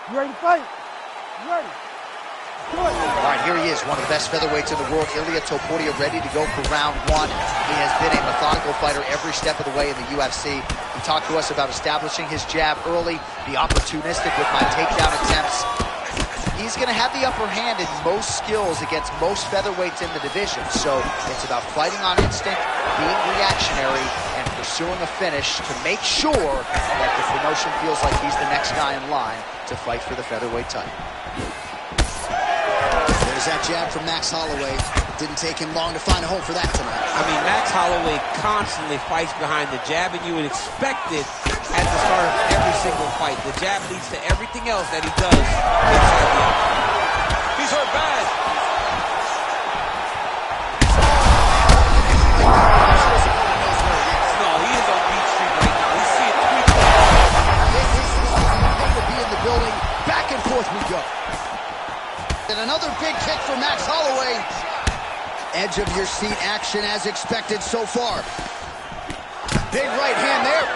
You ready to fight? You ready? Do it. All right, here he is, one of the best featherweights in the world, Ilia Topuria, ready to go for round one. He has been a methodical fighter every step of the way in the UFC. He talked to us about establishing his jab early, be opportunistic with my takedown attempts. He's going to have the upper hand in most skills against most featherweights in the division. So it's about fighting on instinct, being reactionary, and pursuing a finish to make sure that the promotion feels like he's the next guy in line to fight for the featherweight title. There's that jab from Max Holloway. Didn't take him long to find a home for that tonight. I mean, Max Holloway constantly fights behind the jab, and you would expect it at the start of every single fight. The jab leads to everything else that he does inside the ring. He's hurt bad. No, he is on Beach Street right now. We see it 3 times. This is to be in the building. Back and forth we go. And another big kick for Max Holloway. Edge of your seat action as expected so far. Big right hand there.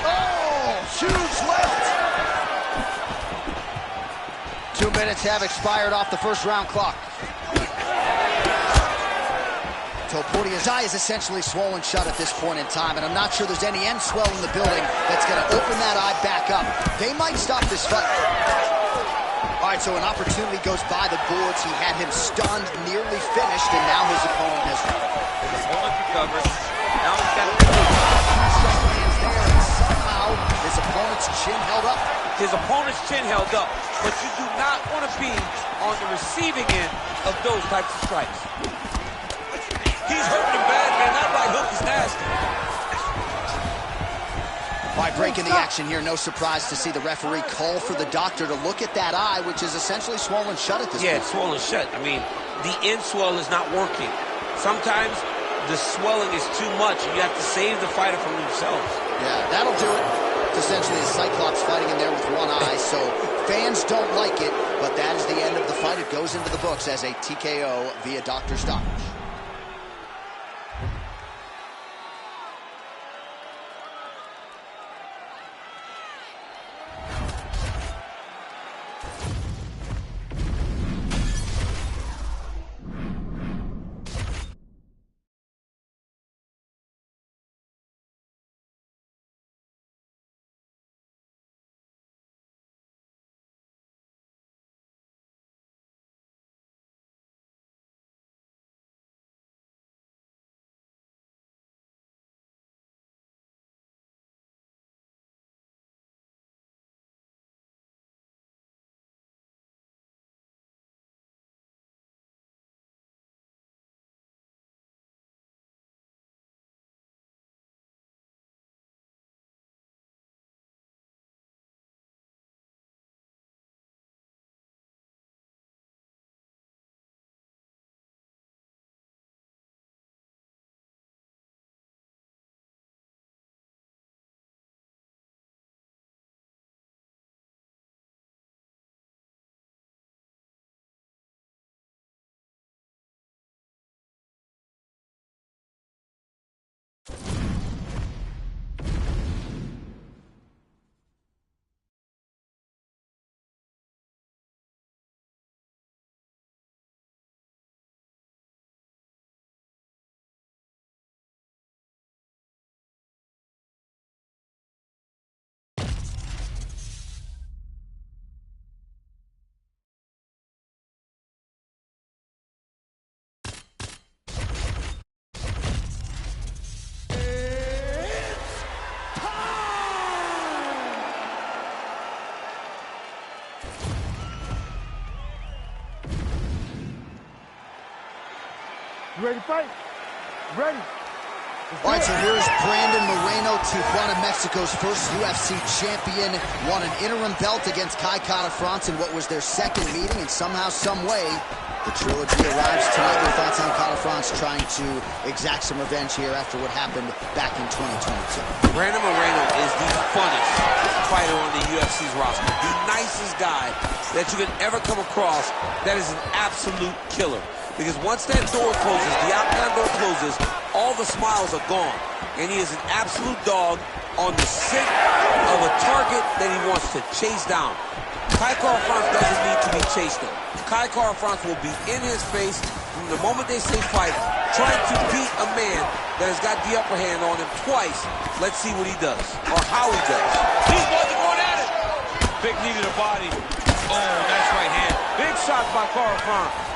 Oh, huge left. 2 minutes have expired off the first round clock. Topuria's eye is essentially swollen shut at this point in time, and I'm not sure there's any end swell in the building that's going to open that eye back up. They might stop this fight. All right, so an opportunity goes by the boards. He had him stunned, nearly finished, and now his opponent has... His opponent recovers. Now he's got Shot lands there, and somehow his opponent's chin held up. his opponent's chin held up. But you do not want to be on the receiving end of those types of strikes. He's hurting him bad, man. That right hook is nasty. By breaking the action here, no surprise to see the referee call for the doctor to look at that eye, which is essentially swollen shut at this point. Yeah, it's swollen shut. I mean, the end swell is not working. Sometimes the swelling is too much, and you have to save the fighter from themselves. Yeah, that'll do it. It's essentially a Cyclops fighting in there with one eye, so fans don't like it, but that is the end of the fight. It goes into the books as a TKO via doctor stoppage. You ready to fight? Ready. All right, so here's Brandon Moreno, Tijuana, Mexico's first UFC champion. Won an interim belt against Kai Kara-France in what was their second meeting, and somehow, some way, the trilogy arrives tonight. Your thoughts on Kara-France trying to exact some revenge here after what happened back in 2022? Brandon Moreno is the funnest fighter on the UFC's roster. The nicest guy that you could ever come across that is an absolute killer. Because once that door closes, the octagon door closes, all the smiles are gone. And he is an absolute dog on the scent of a target that he wants to chase down. Kai Kara-France doesn't need to be chased though. Kai Kara-France will be in his face from the moment they say fight, trying to beat a man that has got the upper hand on him twice. Let's see what he does, or how he does. These boys are going at it. Big knee to the body. Oh, nice right hand. Big shot by Kara-France.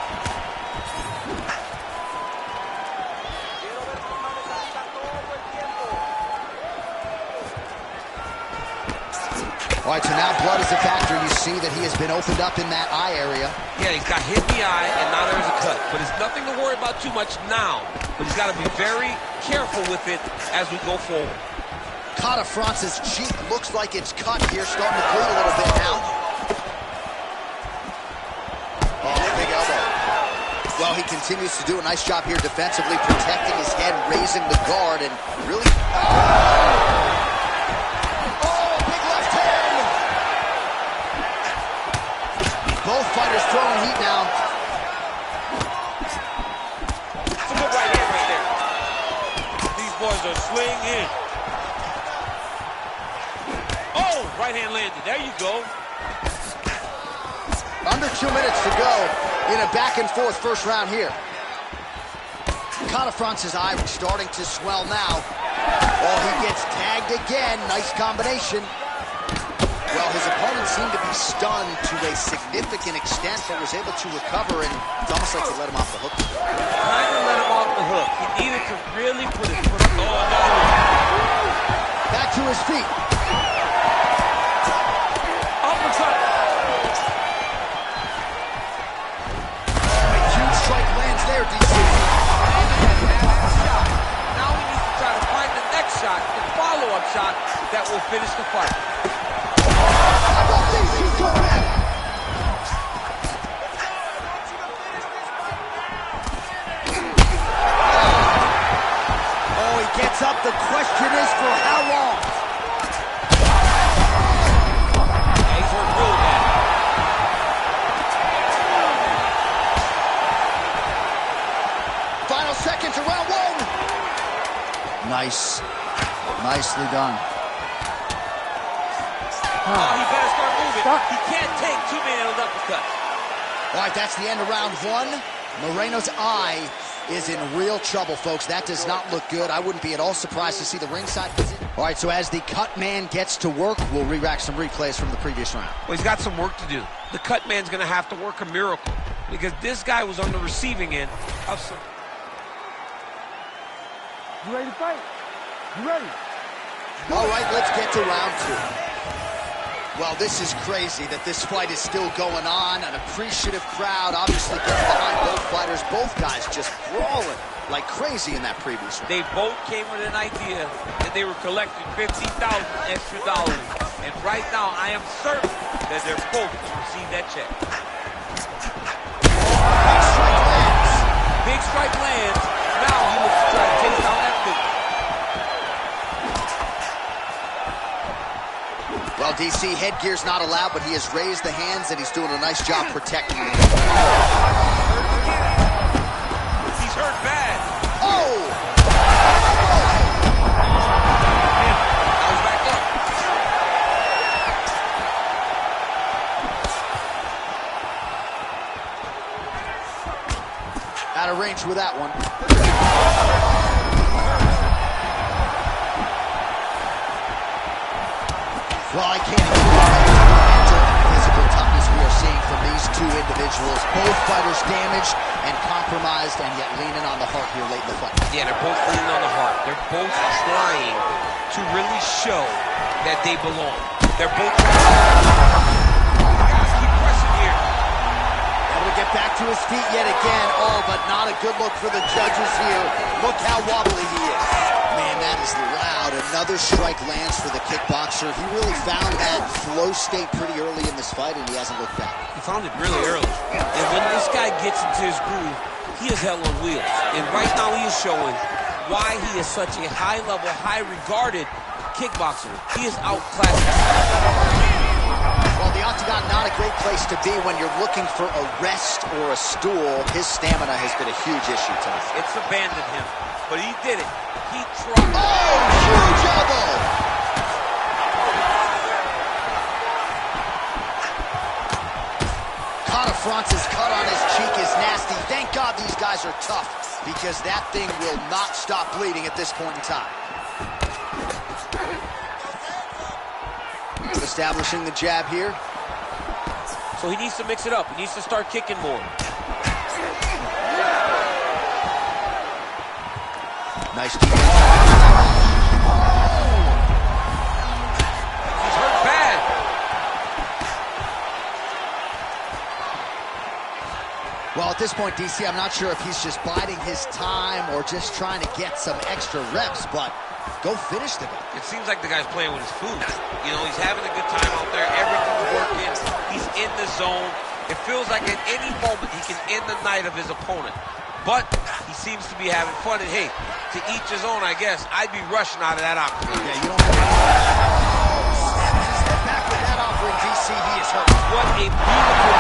All right, so now blood is a factor. You see that he has been opened up in that eye area. Yeah, he's got hit in the eye, and now there's a cut. But it's nothing to worry about too much now. But he's got to be very careful with it as we go forward. Kara-France's cheek looks like it's cut here, starting to bleed a little bit now. Oh, big elbow. Well, he continues to do a nice job here defensively, protecting his head, raising the guard, and really... Both fighters throwing heat now. It's a good right hand right there. These boys are swinging. Oh, right hand landed. There you go. Under 2 minutes to go in a back and forth first round here. Kara-France's eye starting to swell now. Oh, he gets tagged again. Nice combination. Well, his opponent seemed to be stunned to a significant extent, but was able to recover, and it's almost like he let him off the hook. Trying to let him off the hook. He needed to really put his foot on. Oh, no. Back to his feet. Uppercut. A huge strike lands there, DC. Now he needs to try to find the next shot, the follow-up shot that will finish the fight. Oh, he gets up. The question is for how long? Yeah, he's hurt really bad. Final seconds of round one. Nice. Nicely done. Oh, he better start moving. He can't take too many of those uppercuts. All right, that's the end of round one. Moreno's eye is in real trouble, folks. That does not look good. I wouldn't be at all surprised to see the ringside visit. All right, so as the cut man gets to work, we'll re-rack some replays from the previous round. Well, he's got some work to do. The cut man's going to have to work a miracle because this guy was on the receiving end of some... You ready to fight? You ready? All right, let's get to round two. Well, this is crazy that this fight is still going on. An appreciative crowd obviously gets behind both fighters. Both guys just brawling like crazy in that previous round. They both came with an idea that they were collecting $50,000 extra dollars. And right now, I am certain that they're both going to receive that check. Big strike lands. Now he looks to try to chase down that victory. Well, DC, headgear's not allowed, but he has raised the hands, and he's doing a nice job protecting them. He's hurt bad. Oh! Now he's back up. Out of range with that one. Well, I can't mental and physical toughness we are seeing from these two individuals. Both fighters damaged and compromised, and yet leaning on the heart here late in the fight. Yeah, they're both leaning on the heart. They're both trying to really show that they belong. They're both guys keep pressing here. Able to get back to his feet yet again. Oh, but not a good look for the judges here. Look how wobbly he is. Man, that is loud. Another strike lands for the kickboxer. He really found that flow state pretty early in this fight, and he hasn't looked back. He found it really early. And when this guy gets into his groove, he is hell on wheels. And right now he is showing why he is such a high-level, high-regarded kickboxer. He is outclassed. Well, the octagon, not a great place to be when you're looking for a rest or a stool. His stamina has been a huge issue tonight. It's abandoned him, but he did it. He tried. Oh, huge elbow! Conor France's cut on his cheek is nasty. Thank God these guys are tough, because that thing will not stop bleeding at this point in time. Establishing the jab here. So he needs to mix it up. He needs to start kicking more. Nice defense. He's hurt bad. Well, at this point, DC, I'm not sure if he's just biding his time or just trying to get some extra reps, but go finish the guy. It seems like the guy's playing with his food. You know, he's having a good time out there. Everything's working. He's in the zone. It feels like at any moment he can end the night of his opponent. But he seems to be having fun. And hey, to each his own, I guess. I'd be rushing out of that octagon. Yeah, you don't step back with that offering, DC. He is hurt. What a beautiful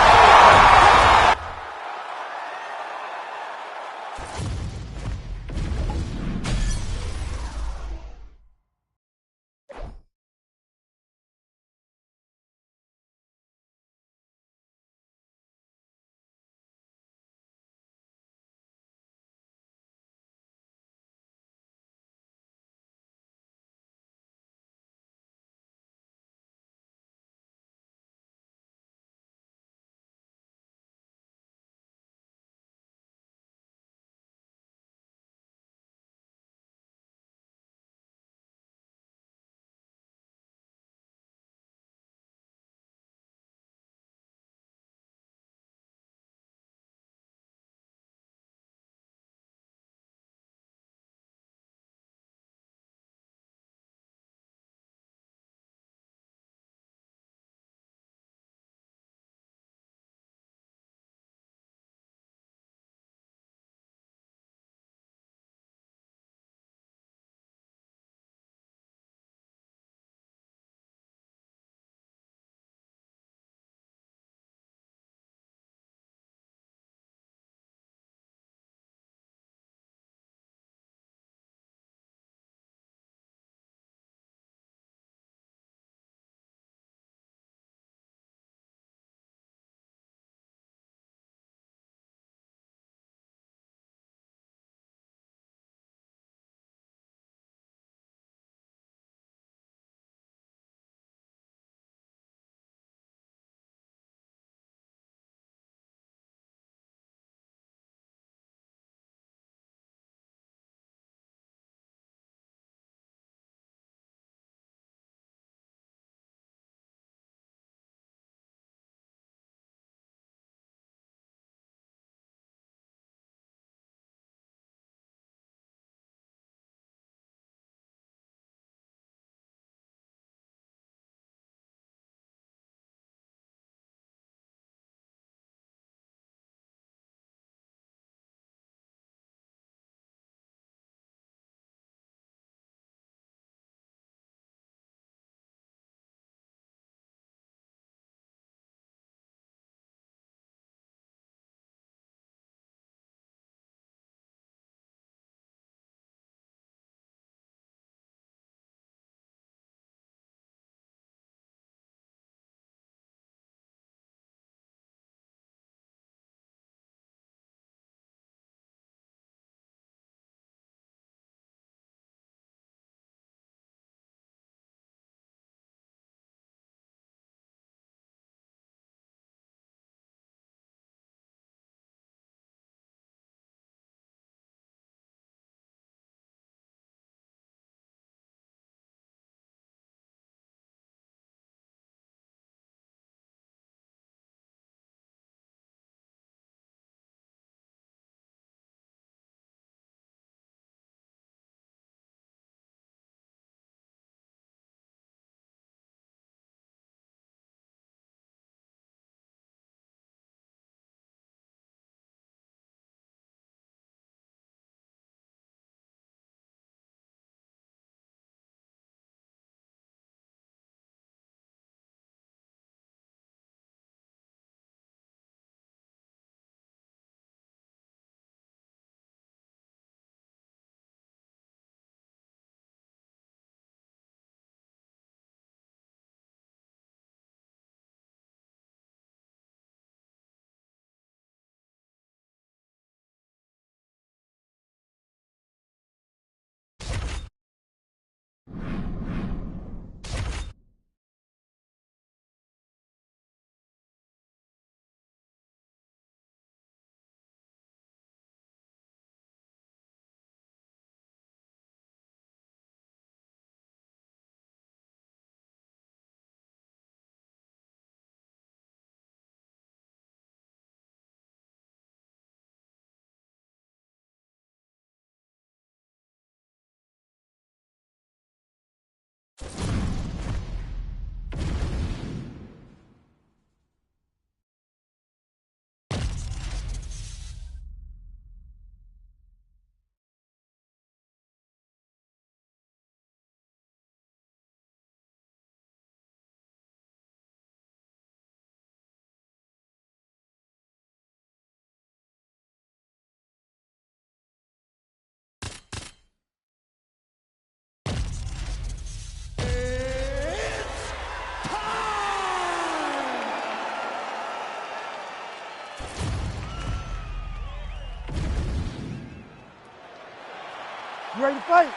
ready to fight?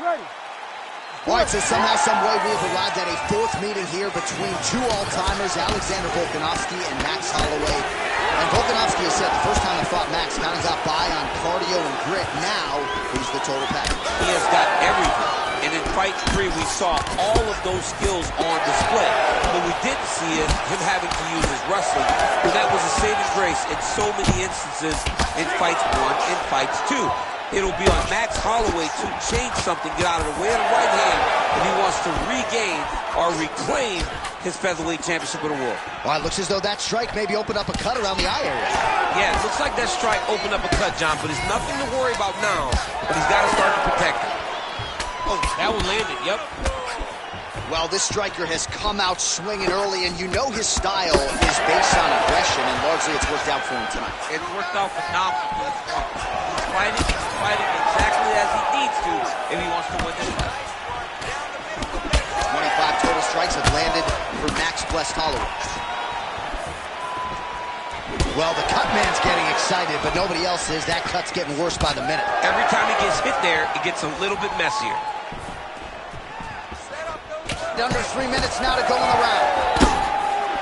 You ready? All right, so somehow, some way, we have arrived at a fourth meeting here between two all-timers, Alexander Volkanovski and Max Holloway. And Volkanovski has said the first time he fought Max, kind of got by on cardio and grit. Now, he's the total package. He has got everything. And in fight 3, we saw all of those skills on display. What we didn't see is him having to use his wrestling, but that was a saving grace in so many instances in fights 1 and fights 2. It'll be on Max Holloway to change something, get out of the way of the right hand if he wants to regain or reclaim his featherweight championship of the world. Well, it looks as though that strike maybe opened up a cut around the eye area. Yeah, it looks like that strike opened up a cut, John, but it's nothing to worry about now, but he's got to start to protect it. Oh, that one landed, yep. Well, this striker has come out swinging early, and you know his style is based on aggression, and largely it's worked out for him tonight. It's worked out phenomenally. He's fighting exactly as he needs to if he wants to win this fight. 25 total strikes have landed for Max Blessed Holloway. Well, the cut man's getting excited, but nobody else is. That cut's getting worse by the minute. Every time he gets hit there, it gets a little bit messier. Under 3 minutes now to go in the round.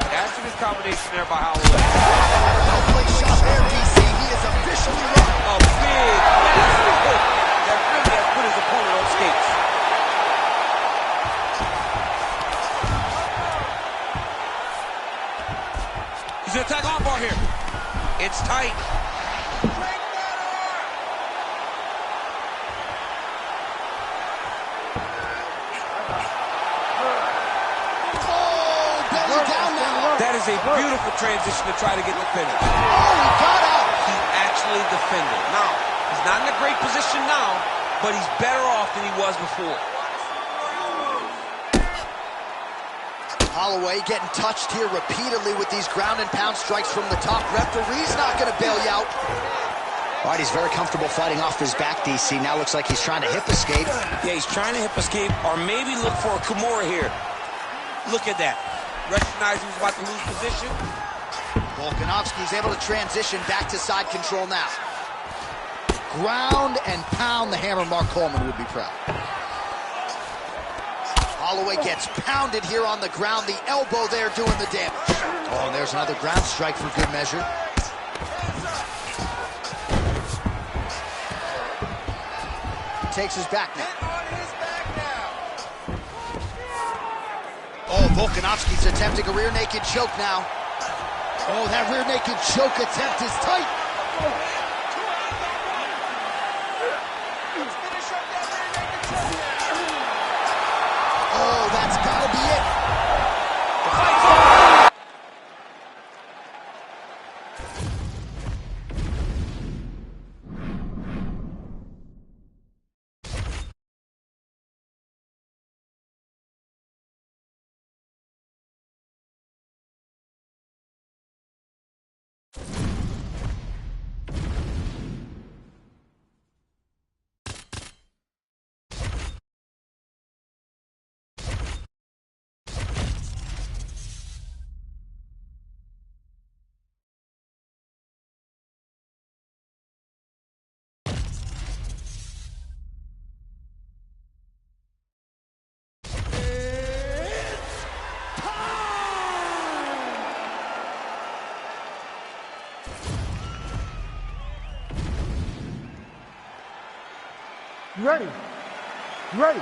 That's a good combination there by Holloway. Well played shot there, DC. He is officially up. A big, massive hook that really has put his opponent on skates. He's gonna attack armbar here. It's tight. That is a beautiful transition to try to get the finish. Oh, he got out. He actually defended. Now, he's not in a great position now, but he's better off than he was before. Holloway getting touched here repeatedly with these ground and pound strikes from the top. Referee's not going to bail you out. All right, he's very comfortable fighting off his back, DC. Now looks like he's trying to hip escape. Yeah, he's trying to hip escape or maybe look for a Kimura here. Look at that. Recognize he was about to lose position. Volkanovski's able to transition back to side control now. Ground and pound, the hammer. Mark Coleman would be proud. Holloway gets pounded here on the ground. The elbow there doing the damage. Oh, and there's another ground strike for good measure. Takes his back now. Oh, Volkanovski's attempting a rear naked choke now. Oh, that rear naked choke attempt is tight. Oh, that's gotta be it. The fight's over. You ready? You ready?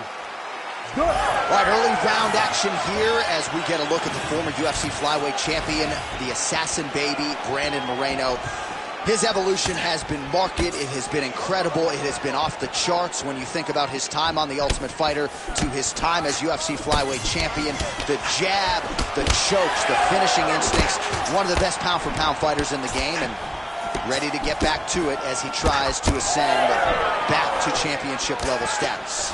Do it. All right, early round action here as we get a look at the former UFC flyweight champion, the assassin baby, Brandon Moreno. His evolution has been marked. It has been incredible. It has been off the charts when you think about his time on The Ultimate Fighter to his time as UFC flyweight champion. The jab, the chokes, the finishing instincts. One of the best pound-for-pound fighters in the game, and ready to get back to it as he tries to ascend back to championship level status.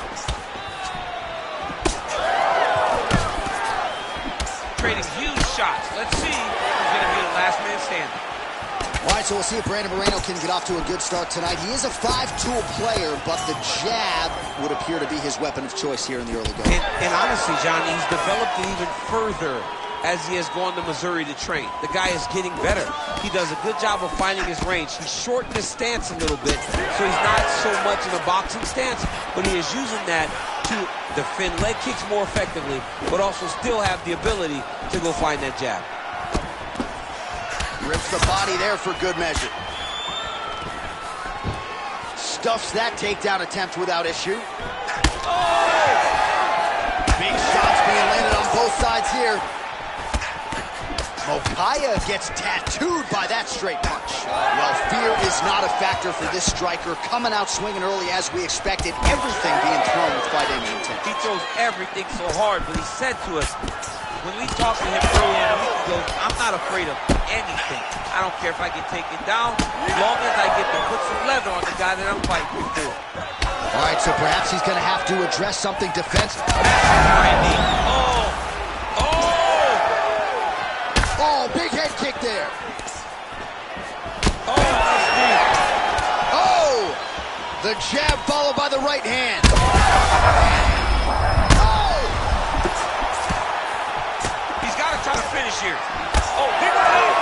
Trading huge shots. Let's see who's going to be the last man standing. All right, so we'll see if Brandon Moreno can get off to a good start tonight. He is a 5-tool player, but the jab would appear to be his weapon of choice here in the early going. And honestly, John, he's developed it even further as he has gone to Missouri to train. The guy is getting better. He does a good job of finding his range. He shortened his stance a little bit, so he's not so much in a boxing stance, but he is using that to defend leg kicks more effectively, but also still have the ability to go find that jab. Rips the body there for good measure. Stuffs that takedown attempt without issue. Big shots being landed on both sides here. Mokaev gets tattooed by that straight punch. Well, fear is not a factor for this striker. Coming out swinging early as we expected. Everything being thrown with fight-ending intent. He throws everything so hard, but he said to us, when we talked to him earlier in the week, he goes, I'm not afraid of anything. I don't care if I get taken down, as long as I get to put some leather on the guy that I'm fighting before. All right, so perhaps he's going to have to address something defensive. Oh, big head kick there. Oh, the jab followed by the right hand. Oh. He's got to try to finish here. Oh, big right.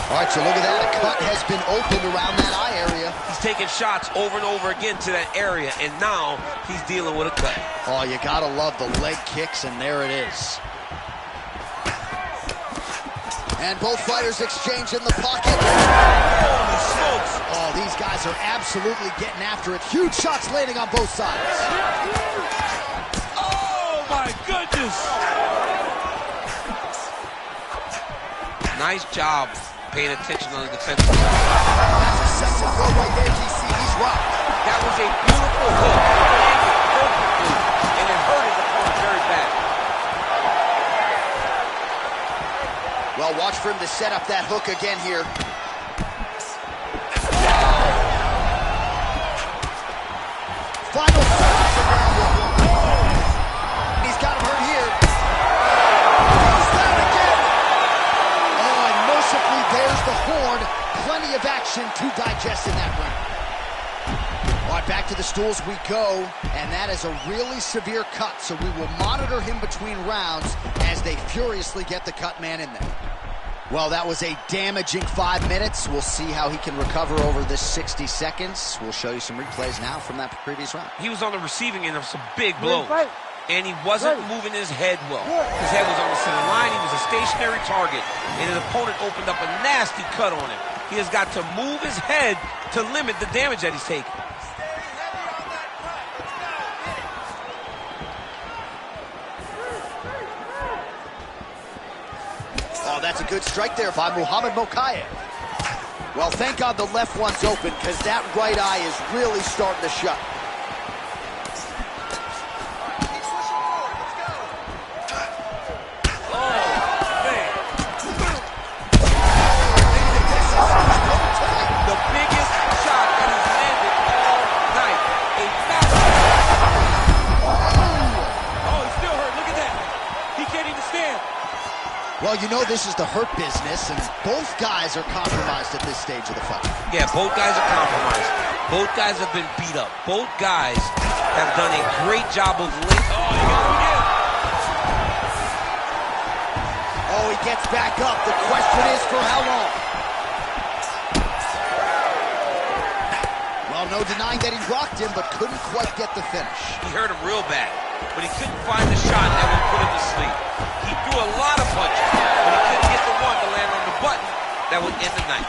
All right, so look at that. A cut has been opened around that eye area. He's taking shots over and over again to that area, and now he's dealing with a cut. Oh, you gotta love the leg kicks, and there it is. And both fighters exchange in the pocket. Holy smokes! Oh, these guys are absolutely getting after it. Huge shots landing on both sides. Oh, my goodness! Nice job paying attention on the defensive side. That's a second throw right there, GC. He's rocked. That was a beautiful hook. Perfectly, and it hurt his opponent very bad. Well, watch for him to set up that hook again here. Final seconds of round one. He's got him hurt here. He's down again. Oh, and mercifully, there's the horn. Plenty of action to digest in that round. All right, back to the stools we go, and that is a really severe cut, so we will monitor him between rounds as they furiously get the cut man in there. Well, that was a damaging 5 minutes. We'll see how he can recover over this 60 seconds. We'll show you some replays now from that previous round. He was on the receiving end of some big blows, Fight. and he wasn't moving his head well. His head was on the center line. He was a stationary target, and his opponent opened up a nasty cut on him. He has got to move his head to limit the damage that he's taking. Oh, that's a good strike there by Muhammad Mokaev. Well, thank God the left one's open, because that right eye is really starting to shut. The biggest shot that he's landed all night. A massive. Oh, he's still hurt. Look at that. He can't even stand. Well, you know this is the hurt business, and both guys are compromised at this stage of the fight. Yeah, both guys are compromised. Both guys have been beat up. Both guys have done a great job of linking. Oh, he got him again. Oh, he gets back up. The question is for how long? Well, no denying that he rocked him, but couldn't quite get the finish. He hurt him real bad, but he couldn't find the shot that would put him to sleep. He threw a lot of punches, but he couldn't get the one to land on the button that would end the night.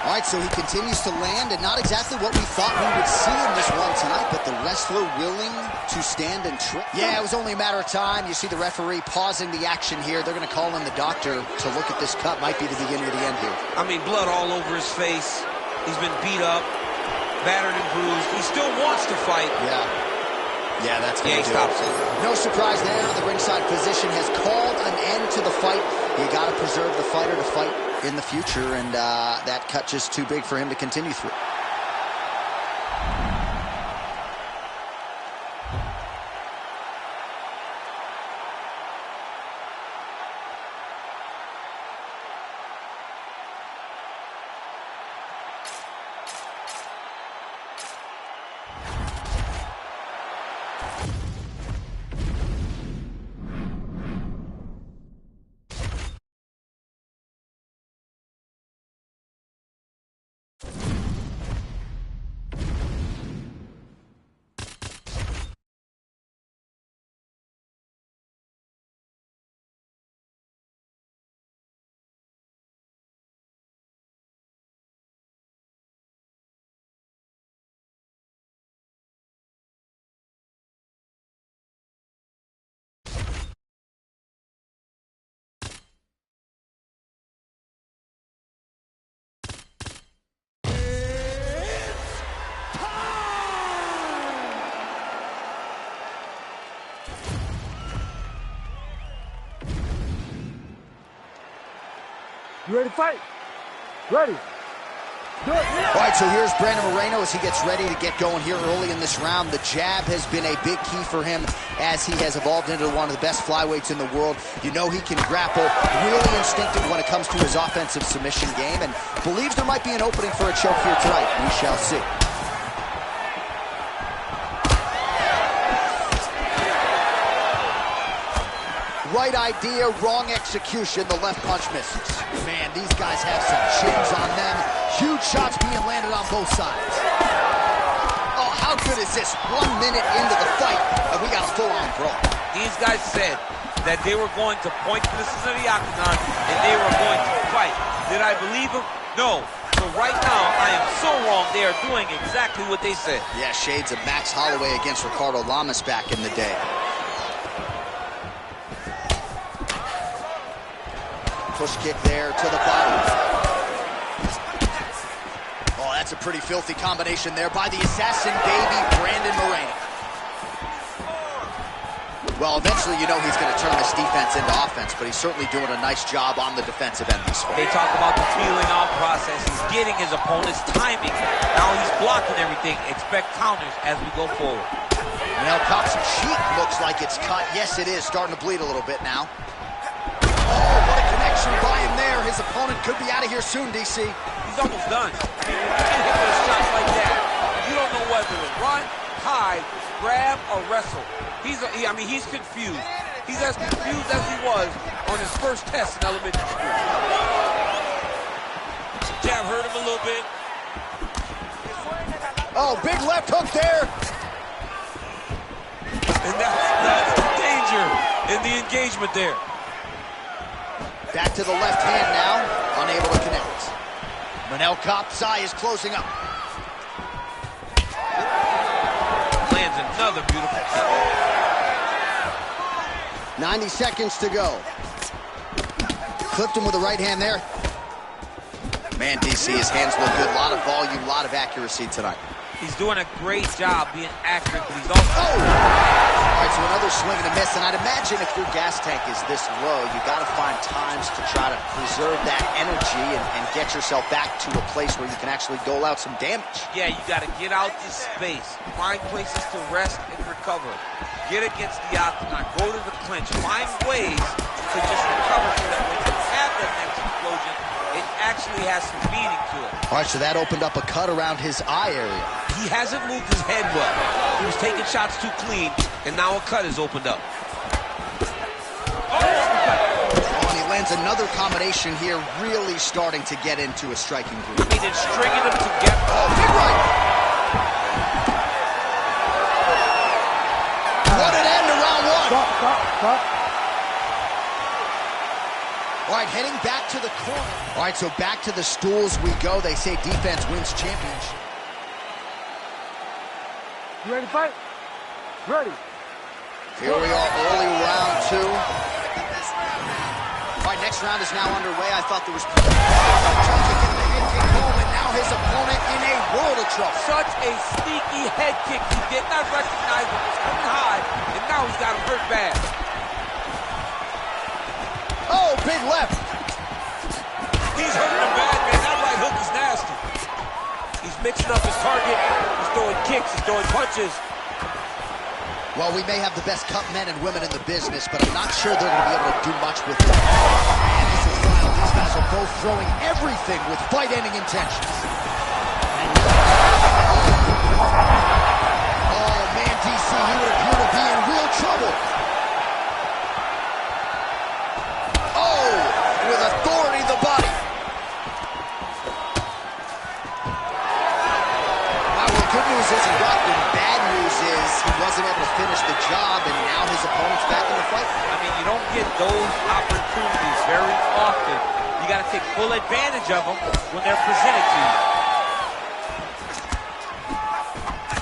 All right, so he continues to land, and not exactly what we thought we would see in this one tonight, but the wrestler willing to stand and trip. Yeah, it was only a matter of time. You see the referee pausing the action here. They're going to call in the doctor to look at this cut. Might be the beginning of the end here. I mean, blood all over his face. He's been beat up, battered and bruised. He still wants to fight. Yeah, that's going to do stops it. it. No surprise there. The ringside physician has called an end to the fight. You got to preserve the fighter to fight in the future, and that cut just too big for him to continue through. You ready to fight? Ready. Do it. All right, so here's Brandon Moreno as he gets ready to get going here early in this round. The jab has been a big key for him as he has evolved into one of the best flyweights in the world. You know he can grapple, really instinctive when it comes to his offensive submission game, and believes there might be an opening for a choke here tonight. We shall see. Right idea, wrong execution. The left punch misses. Man, these guys have some chins on them. Huge shots being landed on both sides. Oh, how good is this? 1 minute into the fight, and we got a full-on brawl. These guys said that they were going to point to the center of the octagon and they were going to fight. Did I believe them? No. So right now, I am so wrong. They are doing exactly what they said. Yeah, shades of Max Holloway against Ricardo Lamas back in the day. Push kick there to the body. Oh, that's a pretty filthy combination there by the assassin baby, Brandon Moreno. Well, eventually you know he's going to turn this defense into offense, but he's certainly doing a nice job on the defensive end of this fight. They talk about the peeling off process. He's getting his opponent's timing. Now he's blocking everything. Expect counters as we go forward. Now Cox's cheek looks like it's cut. Yes, it is. Starting to bleed a little bit now. Oh, what a connection by him there. His opponent could be out of here soon, DC. He's almost done. I mean, when you get hit with a shot like that, you don't know whether to run, hide, grab, or wrestle. He's confused. He's as confused as he was on his first test in elementary school. Jab hurt him a little bit. Oh, big left hook there. And that's the danger in the engagement there. Back to the left hand now, unable to connect. Manel Kape's eye is closing up. Lands another beautiful kick. 90 seconds to go. Clipped him with the right hand there. Man, DC, his hands look good. A lot of volume, a lot of accuracy tonight. He's doing a great job being accurate, but he's also... Oh! All right, so another swing and a miss, and I'd imagine if your gas tank is this low, you got to find times to try to preserve that energy and get yourself back to a place where you can actually dole out some damage. Yeah, you got to get out the space, find places to rest and recover. Get against the octagon, go to the clinch, find ways to just recover so that when you have that next explosion, it actually has some meaning to it. All right, so that opened up a cut around his eye area. He hasn't moved his head well. He was taking shots too clean, and now a cut has opened up. Oh, and he lands another combination here, really starting to get into a striking groove. I mean, it's stringing them together. Oh, big right. What an end to round one. Stop. All right, heading back to the corner. All right, so back to the stools we go. They say defense wins championship. You ready to fight? Ready. Here we are, early round two. All right, next round is now underway. I thought there was... Trying to get the head kick home, and now his opponent in a world of trouble. Such a sneaky head kick. He did not recognize it was coming high, and now he's got him hurt bad. Oh, big left. He's hurting him bad, man. That right hook is nasty. He's mixing up his target. He's throwing kicks. He's throwing punches. Well, we may have the best cut men and women in the business, but I'm not sure they're going to be able to do much with them. Man, this is wild. These guys are both throwing everything with fight-ending intentions. Oh, man, DC, he would appear to be in real trouble. Oh, with authority to the body. Now, the good news is he got the bad news is he wasn't able to finish the job, and now his opponent's back in the fight. I mean, you don't get those opportunities very often. You got to take full advantage of them when they're presented to you.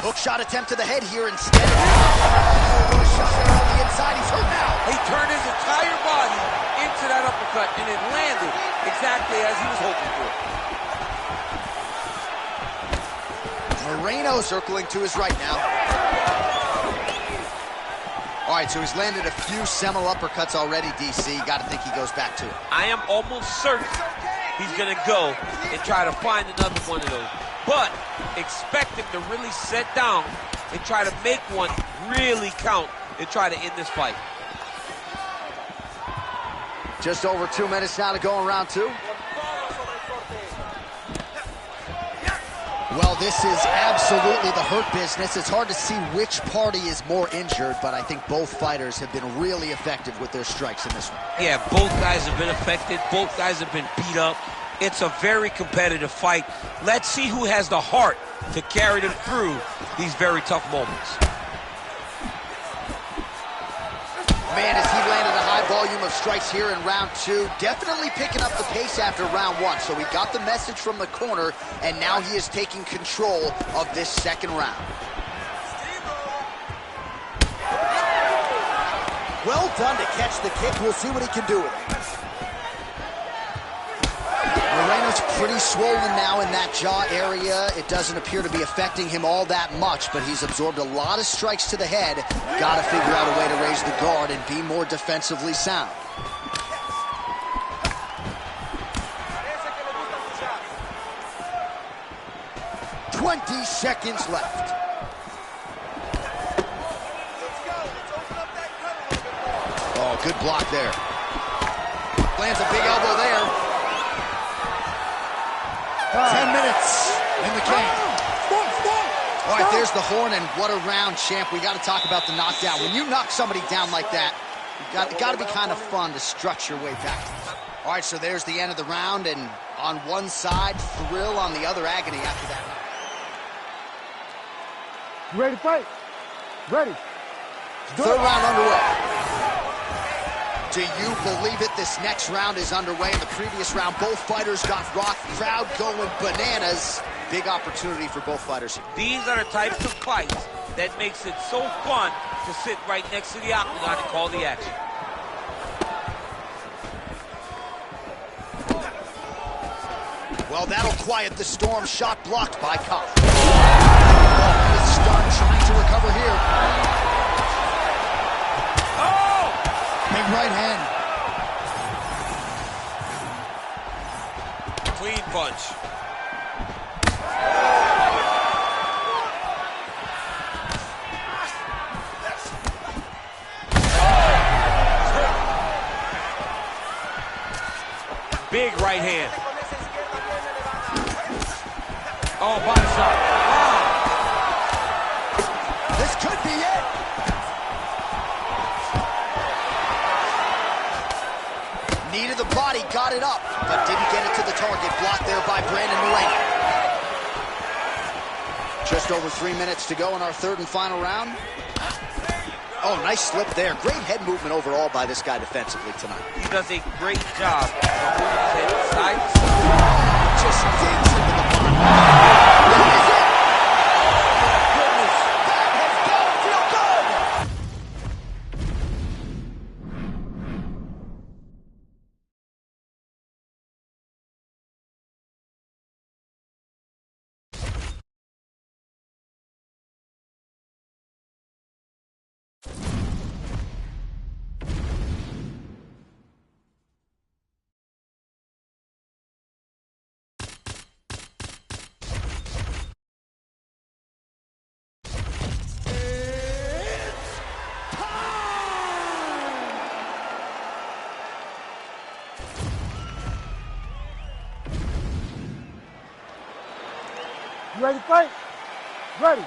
Hook shot attempt to the head here instead of... Oh, what a shot there on the inside. He's hurt now. He turned his entire body into that uppercut, and it landed exactly as he was hoping for. Moreno circling to his right now. All right, so he's landed a few seminal uppercuts already, DC. Got to think he goes back to it. I am almost certain he's going to go and try to find another one of those. But expect him to really sit down and try to make one really count and try to end this fight. Just over 2 minutes now to go in round 2. Well, this is absolutely the hurt business. It's hard to see which party is more injured, but I think both fighters have been really effective with their strikes in this one. Yeah, both guys have been affected. Both guys have been beat up. It's a very competitive fight. Let's see who has the heart to carry them through these very tough moments. Man, as he landed a high volume of strikes here in round 2, definitely picking up the pace after round 1. So he got the message from the corner, and now he is taking control of this second round. Well done to catch the kick. We'll see what he can do with it. Moreno's pretty swollen now in that jaw area. It doesn't appear to be affecting him all that much, but he's absorbed a lot of strikes to the head. Got to figure out a way to raise the guard and be more defensively sound. "20 seconds left. Oh, good block there. Lands a big elbow there. 10 minutes in the game. All right, there's the horn, and what a round, champ. We got to talk about the knockdown. When you knock somebody down like that, it got to be kind of fun to strut your way back. All right, so there's the end of the round, and on one side, thrill, on the other, agony after that. You ready to fight? Ready. Third round underway. Do you believe it? This next round is underway. In the previous round, both fighters got rocked. Crowd going bananas. Big opportunity for both fighters here. These are the types of fights that makes it so fun to sit right next to the octagon and call the action. Well, that'll quiet the storm. Shot blocked by Koff. Oh, he's stunned, trying to recover here. Big right hand. Clean punch. Big right hand. Oh, body shot. Wow. This could be it. Knee to the body, got it up, but didn't get it to the target. Blocked there by Brandon Moreno. Just over 3 minutes to go in our third and final round. Oh, nice slip there. Great head movement overall by this guy defensively tonight. He does a great job of moving his head side to side. Just digs into the bottom. That is it. Goodness, that has got to feel good. You ready to fight? Ready.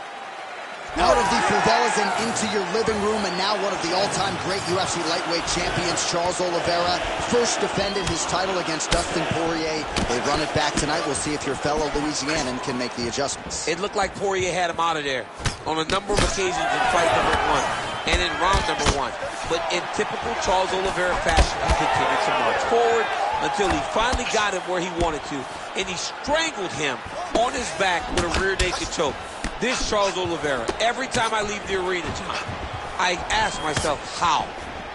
Out of the favelas and into your living room, and now one of the all-time great UFC lightweight champions, Charles Oliveira, first defended his title against Dustin Poirier. They run it back tonight. We'll see if your fellow Louisianan can make the adjustments. It looked like Poirier had him out of there on a number of occasions in fight number 1 and in round number 1. But in typical Charles Oliveira fashion, he continued to march forward until he finally got him where he wanted to, and he strangled him on his back with a rear naked choke. This Charles Oliveira, every time I leave the arena, John, I ask myself how.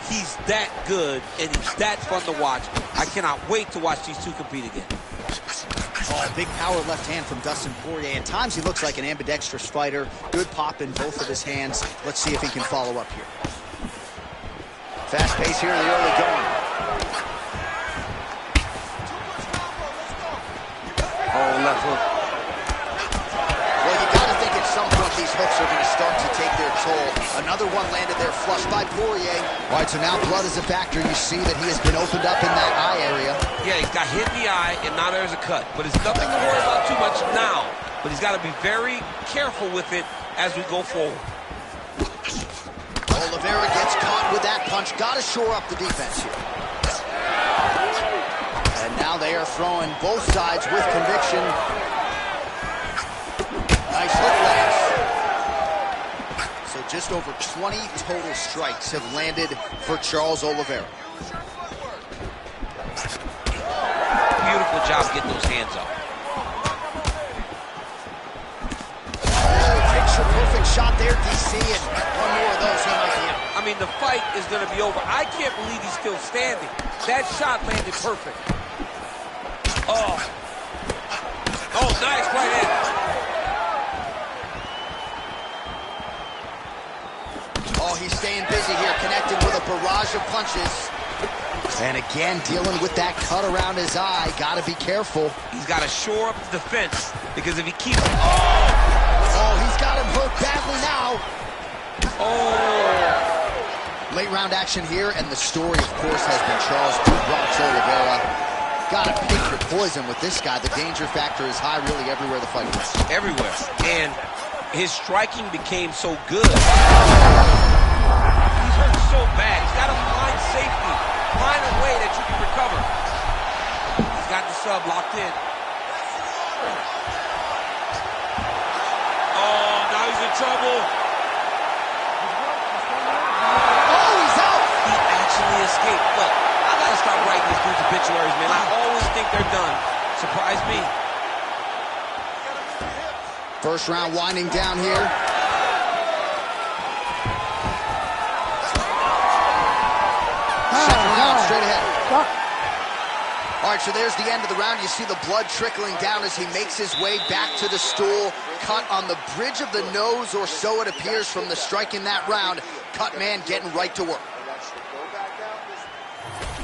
He's that good, and he's that fun to watch. I cannot wait to watch these two compete again. Oh, big power left hand from Dustin Poirier. At times he looks like an ambidextrous fighter. Good pop in both of his hands. Let's see if he can follow up here. Fast pace here in the early going. hooks are going to start to take their toll. Another one landed there, flushed by Poirier. All right, so now blood is a factor. You see that he has been opened up in that eye area. Yeah, he got hit in the eye, and now there's a cut. But it's nothing to worry about too much now. But he's got to be very careful with it as we go forward. Oliveira gets caught with that punch. Got to shore up the defense here. And now they are throwing both sides with conviction. Nice hook lands. So just over 20 total strikes have landed for Charles Oliveira. Beautiful job getting those hands up. Perfect shot there, DC, and one more of those, he might be in. I mean, the fight is going to be over. I can't believe he's still standing. That shot landed perfect. Oh, nice right hand. Oh, he's staying busy here, connecting with a barrage of punches. And again, dealing with that cut around his eye. Got to be careful. He's got to shore up the defense, because if he keeps... Oh, he's got him hurt badly now. Oh! Late round action here, and the story, of course, has been Charles "Do Bronx" Oliveira. Gotta pick your poison with this guy. The danger factor is high really everywhere the fight goes. Everywhere. And his striking became so good. He's hurt so bad. He's got to find safety. Find a way that you can recover. He's got the sub locked in. Trouble. Oh, he's out! He actually escaped. Look, I gotta stop writing these dudes obituaries, man. I always think they're done. Surprise me. First round winding down here. Second round straight ahead. All right, so there's the end of the round. You see the blood trickling down as he makes his way back to the stool. Cut on the bridge of the nose, or so it appears from the strike in that round. Cut man getting right to work.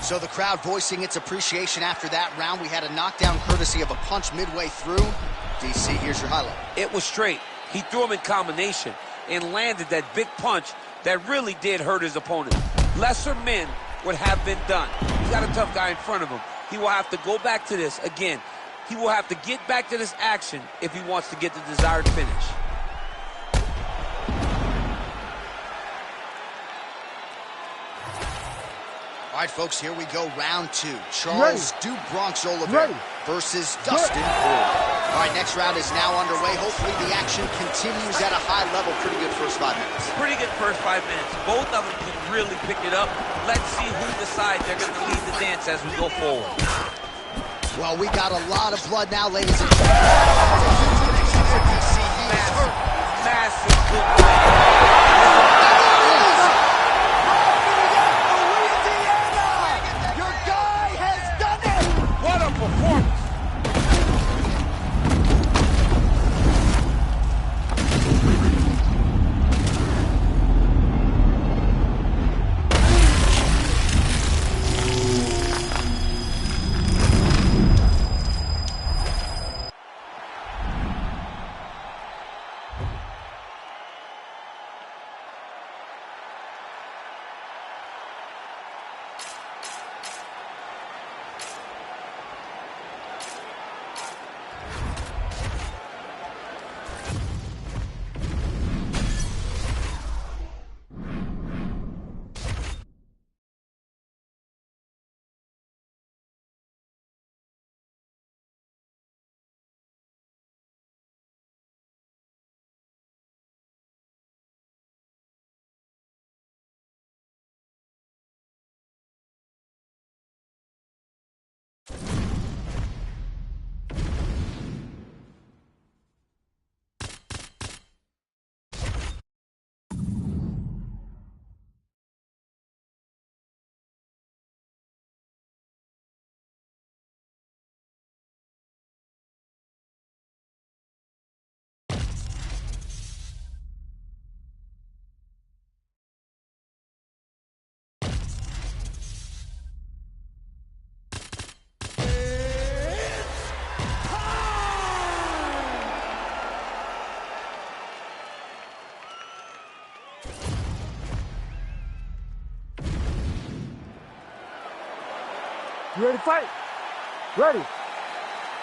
So the crowd voicing its appreciation after that round. We had a knockdown courtesy of a punch midway through. DC, here's your highlight. It was straight. He threw him in combination and landed that big punch that really did hurt his opponent. Lesser men would have been done. He's got a tough guy in front of him. He will have to go back to this. Again, he will have to get back to this action if he wants to get the desired finish. All right, folks, here we go, round two. Charles "Do Bronx" Oliveira versus Dustin Poirier. All right, next round is now underway. Hopefully the action continues at a high level. Pretty good first 5 minutes. Pretty good first 5 minutes. Both of them can really pick it up. Let's see who decides they're going to lead the dance as we go forward. Well, we got a lot of blood now, ladies and gentlemen. Massive good play. You ready to fight? Ready.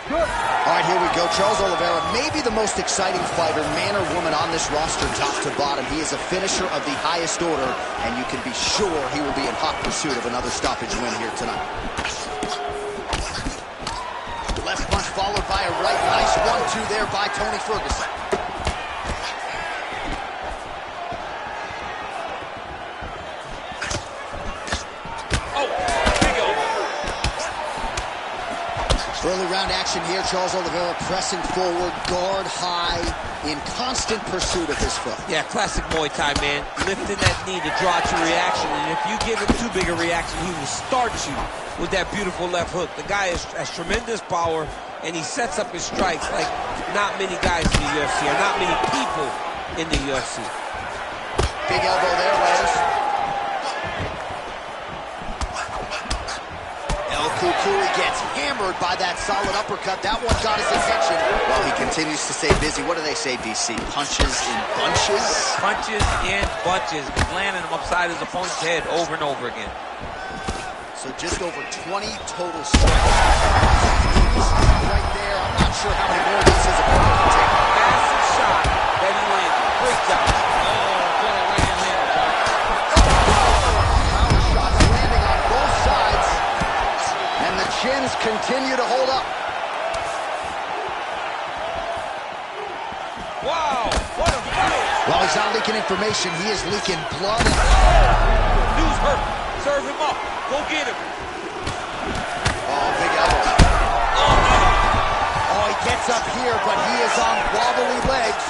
Good. All right, here we go. Charles Oliveira, maybe the most exciting fighter, man or woman, on this roster, top to bottom. He is a finisher of the highest order, and you can be sure he will be in hot pursuit of another stoppage win here tonight. Left punch followed by a right. Nice 1-2 there by Tony Ferguson. Early round action here. Charles Oliveira pressing forward, guard high, in constant pursuit of his foot. Yeah, classic Muay Thai, man. Lifting that knee to draw out your reaction, and if you give him too big a reaction, he will start you with that beautiful left hook. The guy has tremendous power, and he sets up his strikes like not many guys in the UFC, or not many people in the UFC. Big elbow there, Wes. El Cucuy gets hammered by that solid uppercut. That one got his attention. Well, he continues to stay busy. What do they say, DC? Punches in bunches? Punches in bunches. He's landing them upside his opponent's head over and over again. So just over 20 total strikes. Right there. I'm not sure how many more of these his opponent can take. Massive shot that he landed. Great job. Shots landing on both sides. And the chins continue to hold up. Wow, what a fight! Well, he's not leaking information. He is leaking blood. Dude's hurt. Serve him up. Go get him. Oh, big elbow. Oh, he gets up here, but he is on wobbly legs.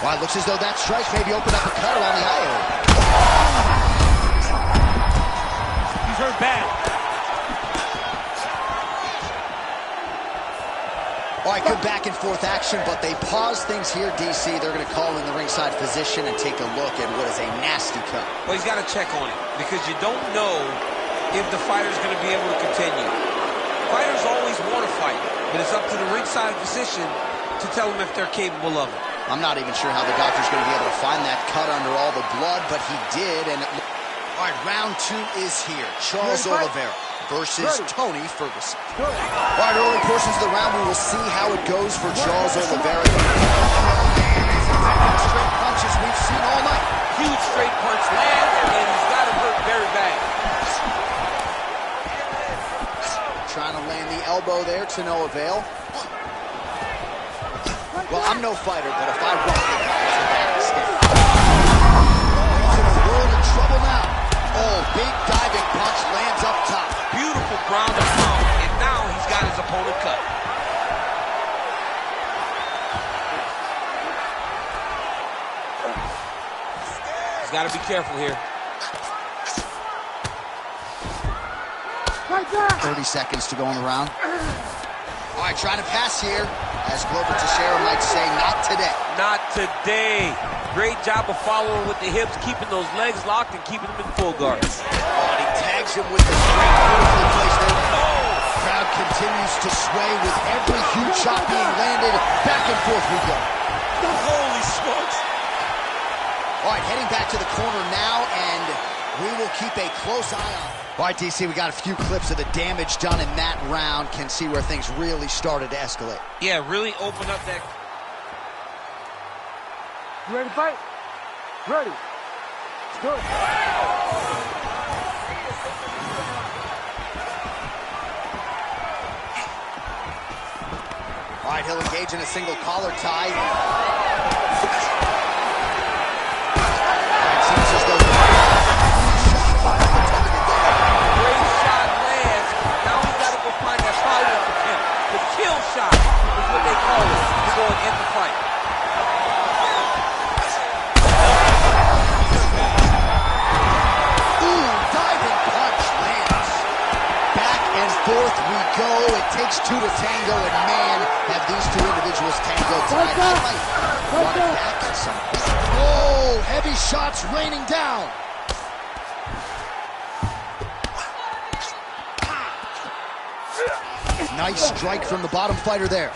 Well, it looks as though that strike maybe opened up a cut around the eye area. He's hurt bad. All right, good back and forth action, but they pause things here, DC. They're going to call in the ringside physician and take a look at what is a nasty cut. Well, he's got to check on it because you don't know if the fighter's going to be able to continue. Fighters always want to fight, but it's up to the ringside physician to tell them if they're capable of it. I'm not even sure how the doctor's going to be able to find that cut under all the blood, but he did. And all right, round 2 is here. Charles Oliveira versus Tony Ferguson. All right, early portions of the round, we will see how it goes for Charles Oliveira. Straight punches we've seen all night. Huge straight punch lands, and he's got him hurt very bad. Trying to land the elbow there to no avail. Well, I'm no fighter, but if I rock it, it's a bad mistake. He's in a world of trouble now. Oh, big diving punch lands up top. Beautiful ground and pound, and now he's got his opponent cut. He's got to be careful here. 30 seconds to go in the round. All right, trying to pass here. As Glover Teixeira might say, not today. Not today. Great job of following with the hips, keeping those legs locked and keeping them in full guard. Oh, and he tags him with the straight, beautifully placed there. Oh! Crowd continues to sway with every huge shot being landed. Back and forth we go. Holy smokes. All right, heading back to the corner now, and we will keep a close eye on. All right, DC, we got a few clips of the damage done in that round. Can see where things really started to escalate. Yeah, really open up that. You ready to fight? Ready. Good. All right, he'll engage in a single collar tie. It seems as though Great shot lands. Now he's got to go find that follow-up attempt. The kill shot is what they call it to go and end the fight. Ooh, diving punch lands. Back and forth we go. It takes two to tango, and man, have these two individuals tangoed tonight. I might run it back at some point. Oh, heavy shots raining down. Nice strike from the bottom fighter there.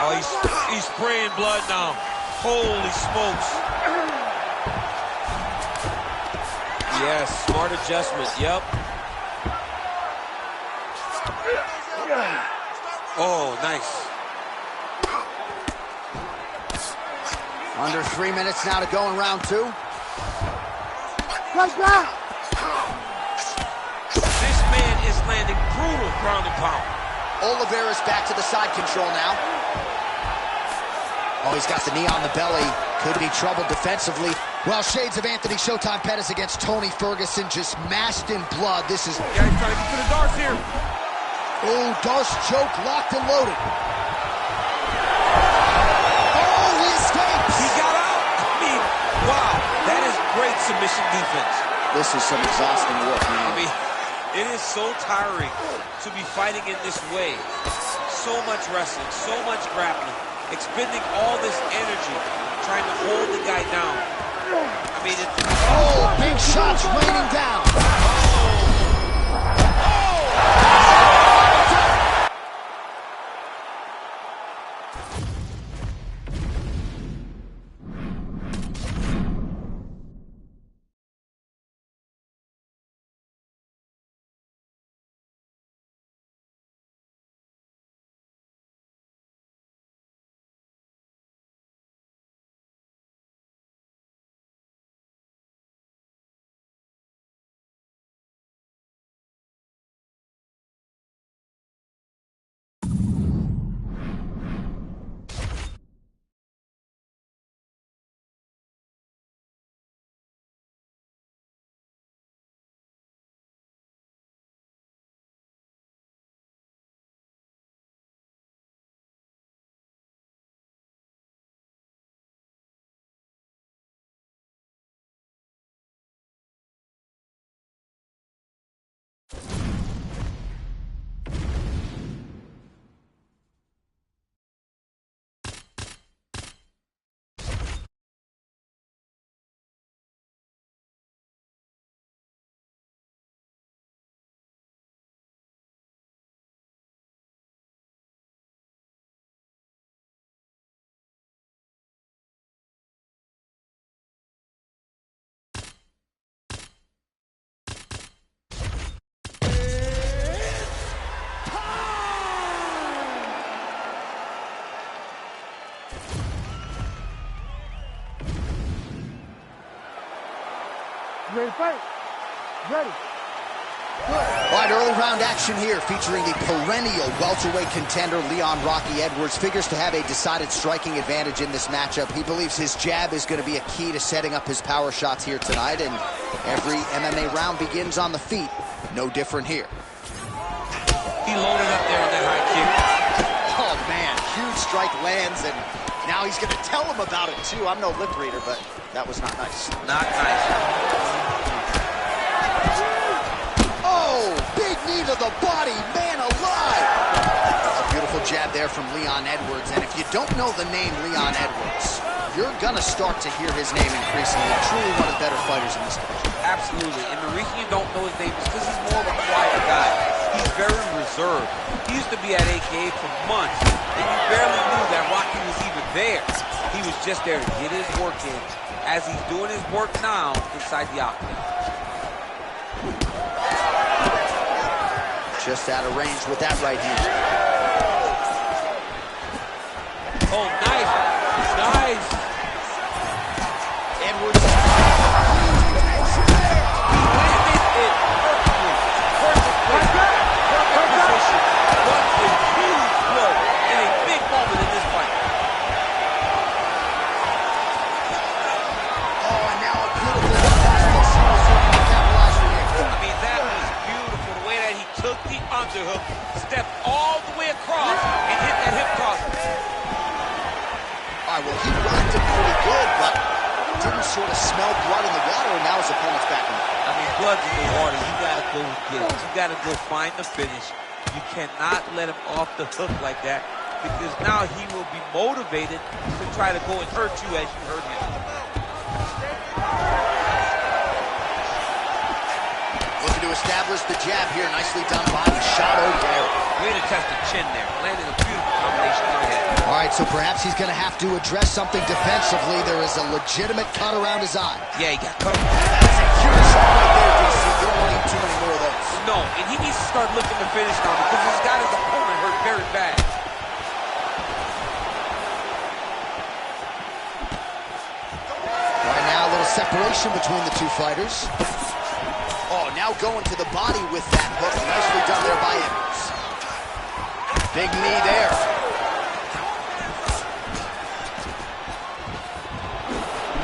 Oh, he's spraying blood now. Holy smokes. Yes, smart adjustment. Yep. Oh, nice. Under 3 minutes now to go in round 2. Right back. This man is landing brutal ground and pound. Oliveira's back to the side control now. Oh, he's got the knee on the belly. Could be trouble defensively. Well, shades of Anthony Showtime Pettis against Tony Ferguson, just mashed in blood. This is... Yeah, he's trying to get to the Darce here. Oh, Darce choke locked and loaded. Oh, he escapes. He got out. I mean, wow, that is great submission defense. This is some exhausting work, man. I mean, it is so tiring to be fighting in this way. So much wrestling, so much grappling, expending all this energy, trying to hold the guy down. I mean, it's... Oh, big shots raining down. Ready to fight? Ready. All right, early round action here featuring the perennial welterweight contender Leon Rocky Edwards. Figures to have a decided striking advantage in this matchup. He believes his jab is going to be a key to setting up his power shots here tonight, and every MMA round begins on the feet. No different here. He loaded up there on that high kick. Oh, man, huge strike lands, and now he's going to tell him about it, too. I'm no lip reader, but that was not nice. Not nice. Oh, big knee to the body, man alive! A beautiful jab there from Leon Edwards, and if you don't know the name Leon Edwards, you're gonna start to hear his name increasingly. Truly one of the better fighters in this division. Absolutely, and the reason you don't know his name is because he's more of a quiet guy. He's very reserved. He used to be at AKA for months, and you barely knew that Rocky was even there. He was just there to get his work in, as he's doing his work now inside the octagon. Just out of range with that right hand. Oh, nice. Nice. Edwards. He landed it perfectly. Perfect place. Perfect position. What a huge blow and a big moment in this fight. Oh, and now a beautiful capitalize for Nick. I mean, that was beautiful. The way that he took the underhook, stepped all the way across, and hit that hip toss. All right, well, he rocked him pretty good, but didn't sort of smell blood in the water, and now his opponent's back in the fight. I mean, blood's in the water. You gotta go get it. You gotta go find the finish. You cannot let him off the hook like that, because now he will be motivated to try to go and hurt you as you hurt him. Looking to establish the jab here. Nicely done body shot O'Gara. Way to test the chin there. Landed a beautiful combination on the head. All right, so perhaps he's going to have to address something defensively. There is a legitimate cut around his eye. Yeah, he got cut. That's a huge shot right there, DC. You don't want too many more of those. No, and he needs to start looking to finish now because he's got his opponent hurt very bad. Right now, a little separation between the two fighters. Oh, now going to the body with that hook. Nicely done there by Edwards. Big knee there.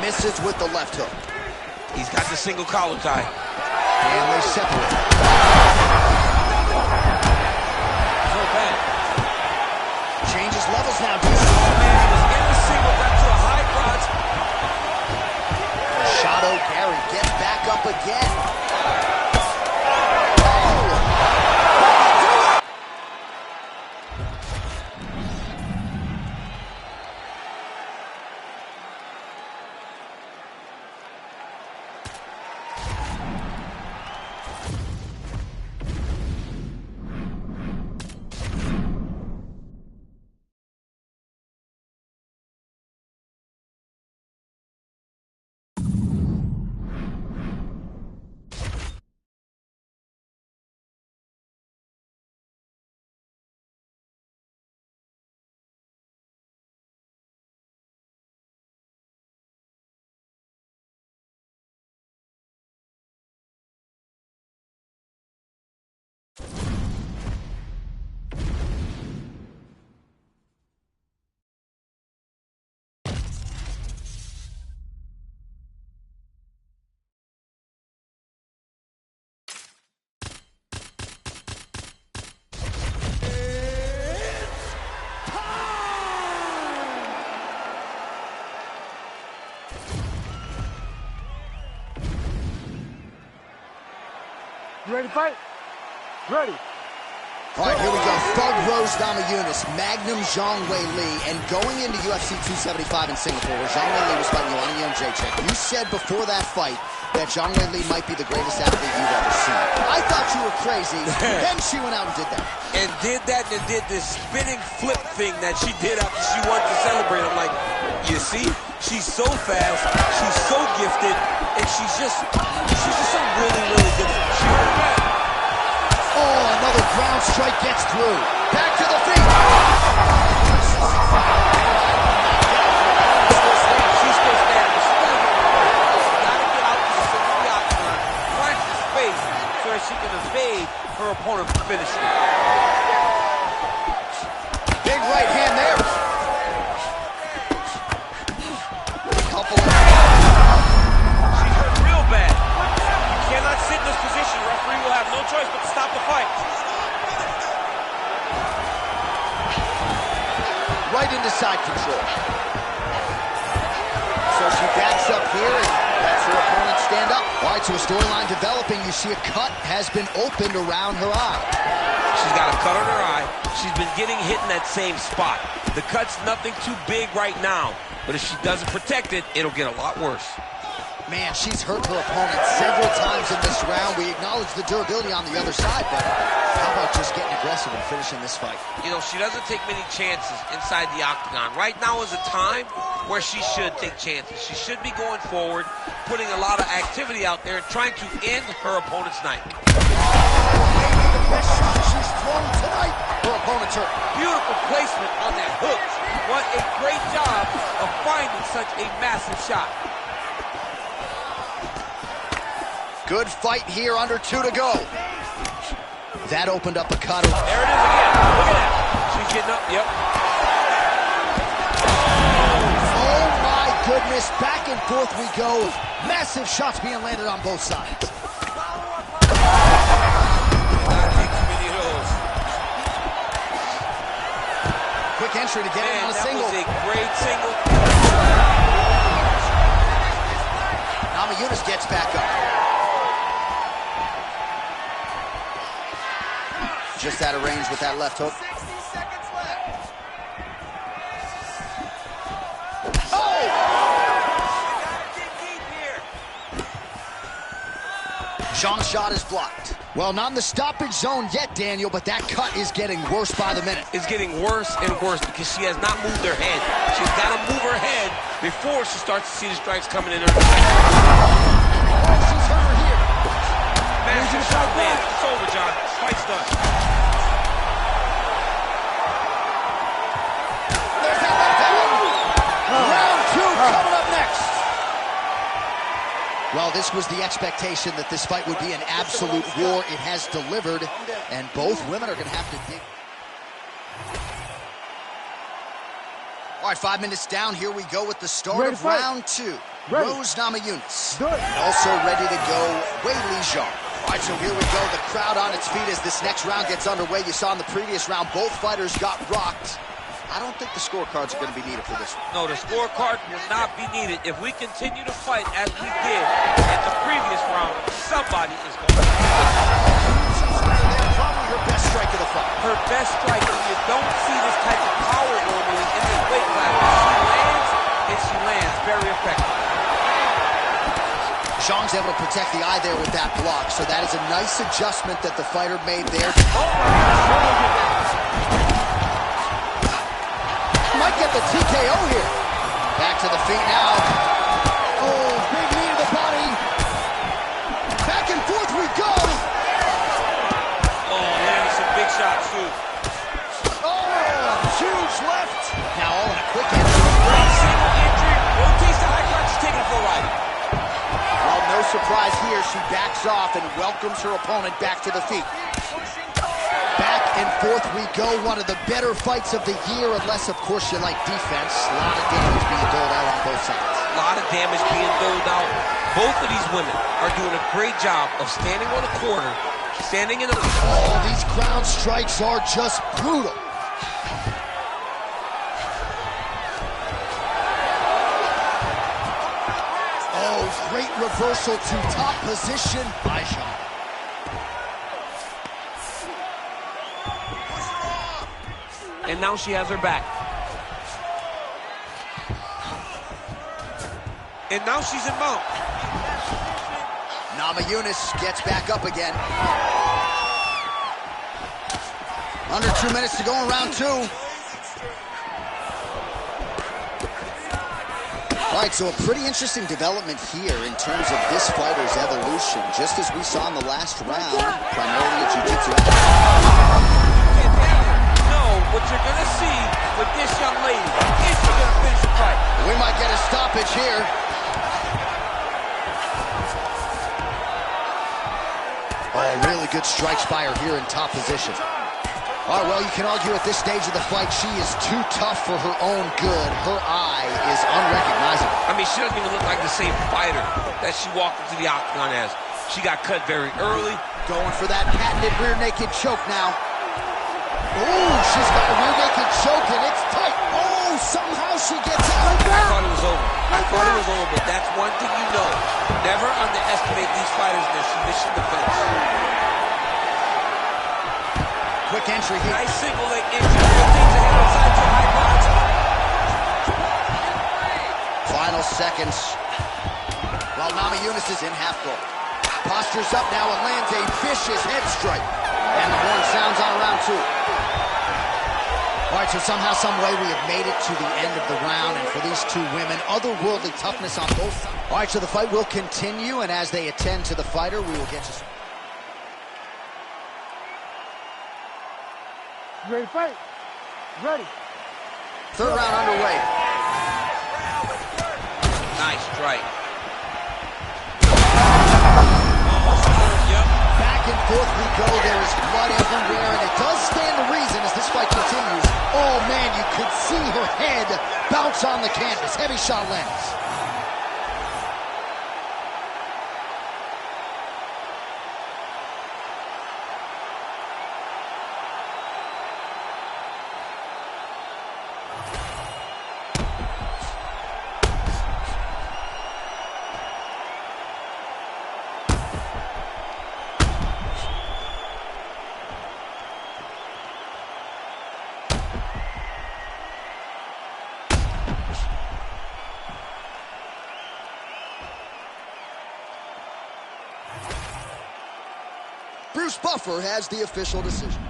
Misses with the left hook. He's got the single collar tie. And they separate. So bad. Changes levels now, DC. Oh, man, he was in the single, got to a high crotch. Machado Gary gets back up again. You ready to fight? Ready. All right, here we go. Thug Rose Namajunas, Magnum Zhang Wei Li, and going into UFC 275 in Singapore, where Zhang Wei Li was fighting Joanna Jędrzejczyk. You said before that fight that Zhang Wei Li might be the greatest athlete you've ever seen. I thought you were crazy. Then she went out and did that. And did this spinning flip thing that she did after she wanted to celebrate. I'm like, you see, she's so fast, she's so gifted, and she's just a really, really good fighter. Oh, another ground strike gets through. Back to the feet. She's still standing. She gotta get out to the center of the octagon, find some space so that she can evade her opponent from finishing. Big right hand there. Couple of... She's hurt real bad. You cannot sit in this position. Referee will have no choice but to stop the fight. Right into side control. So she backs up here and lets her opponent stand up. All right, so a storyline developing. You see a cut has been opened around her eye. She's got a cut on her eye. She's been getting hit in that same spot. The cut's nothing too big right now, but if she doesn't protect it, it'll get a lot worse. Man, she's hurt her opponent several times in this round. We acknowledge the durability on the other side, but how about just getting aggressive and finishing this fight? You know, she doesn't take many chances inside the octagon. Right now is a time where she should take chances. She should be going forward, putting a lot of activity out there and trying to end her opponent's night. Maybe the best shot she's thrown tonight. Her opponent's hurt. Beautiful placement on that hook. What a great job of finding such a massive shot. Good fight here, under 2 to go. That opened up a cut. There it is again. Look at that. She's getting up. Yep. Oh my goodness, back and forth we go. Massive shots being landed on both sides. Not take too many of those. Quick entry to get in on a single. That was a great single. Namajunas gets back up. Just out of range with that left hook. 60 seconds left. Oh! Dig deep here. Zhang's shot is blocked. Well, not in the stoppage zone yet, Daniel, but that cut is getting worse by the minute. It's getting worse and worse because she has not moved her head. She's got to move her head before she starts to see the strikes coming in her direction. Oh, she's hurt her here. Master shot man. It's over, John. Fight's done. There's that left hand. Round 2 coming up next. Well, this was the expectation that this fight would be an absolute war. It has delivered, and both women are going to have to dig. All right, 5 minutes down. Here we go with the start of round 2. Rose Namajunas. And also ready to go, Weili Zhang. All right, so here we go. The crowd on its feet as this next round gets underway. You saw in the previous round, both fighters got rocked. I don't think the scorecards are going to be needed for this one. No, the scorecard will not be needed. If we continue to fight as we did in the previous round, somebody is going to Probably her best strike of the fight. her best strike. And you don't see this type of power normally in this weight class. She lands, and she lands very effectively. Zhang's able to protect the eye there with that block, so that is a nice adjustment that the fighter made there. Might get the TKO here. Back to the feet now. Oh, big knee to the body. Back and forth we go. Oh, landing some big shots, too. Oh, huge left. Now all in a quick entry. Single entry, rotates the high guard, she's taking it for a ride. Well, no surprise here. She backs off and welcomes her opponent back to the feet. Back and forth we go. One of the better fights of the year, unless, of course, you like defense. A lot of damage being doled out on both sides. A lot of damage being doled out. Both of these women are doing a great job of standing on a corner, standing in the... Oh, these ground strikes are just brutal. Oh, great reversal to top position by Zhang. And now she has her back. And now she's in mount. Namajunas gets back up again. Under 2 minutes to go in round 2. All right, so a pretty interesting development here in terms of this fighter's evolution. Just as we saw in the last round, primarily a jiu-jitsu. No, what you're going to see with this young lady is she's going to finish the fight. We might get a stoppage here. Oh, really good strikes by her here in top position. All right, well, you can argue at this stage of the fight, she is too tough for her own good. Her eye is unrecognizable. I mean, she doesn't even look like the same fighter that she walked into the octagon as. She got cut very early. Going for that patented rear naked choke now. Oh, she's got a rear naked choke, and it's tight. Oh, somehow she gets out. I thought it was over. I thought it was over, but that's one thing you know. Never underestimate these fighters in their submission defense. Quick entry here. Nice single leg entry. Rotates the head outside to high guards. Final seconds. While Namajunas is in half guard. Postures up now and lands a vicious head strike. And the horn sounds on round 2. All right, so somehow, some way, we have made it to the end of the round. And for these two women, otherworldly toughness on both sides. All right, so the fight will continue. And as they attend to the fighter, we will get you some. You ready to fight? Ready. Third round underway. Nice strike. Back and forth we go. There is blood everywhere, and it does stand to reason as this fight continues. Oh, man, you could see her head bounce on the canvas. Heavy shot lands. Bruce Buffer has the official decision.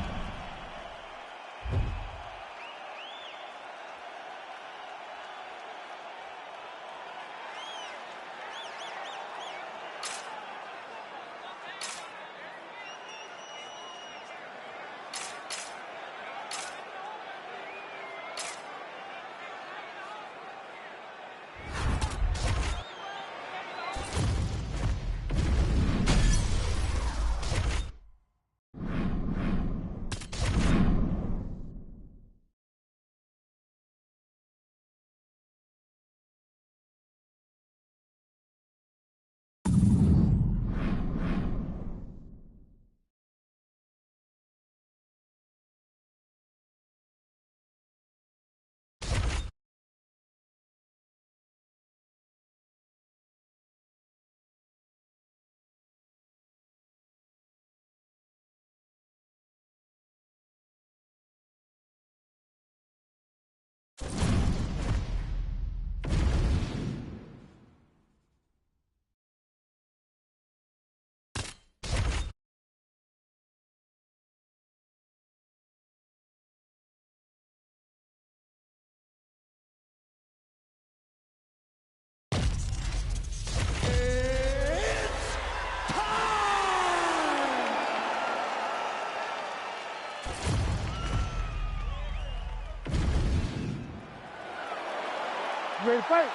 Ready to fight?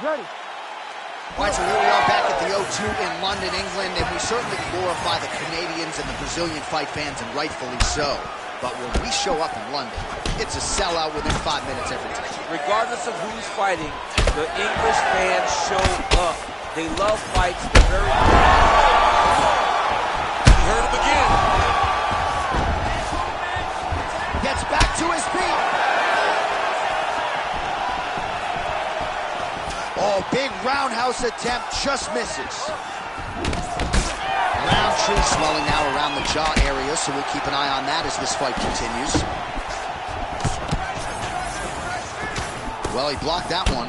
Ready. All right, so here we are back at the O2 in London, England, and we certainly glorify the Canadians and the Brazilian fight fans, and rightfully so. But when we show up in London, it's a sellout within 5 minutes every time. Regardless of who's fighting, the English fans show up. They love fights. They're very... He hurt him again. Gets back to his feet. Oh, big roundhouse attempt, just misses. Roundtree swelling now around the jaw area, so we'll keep an eye on that as this fight continues. Well, he blocked that one.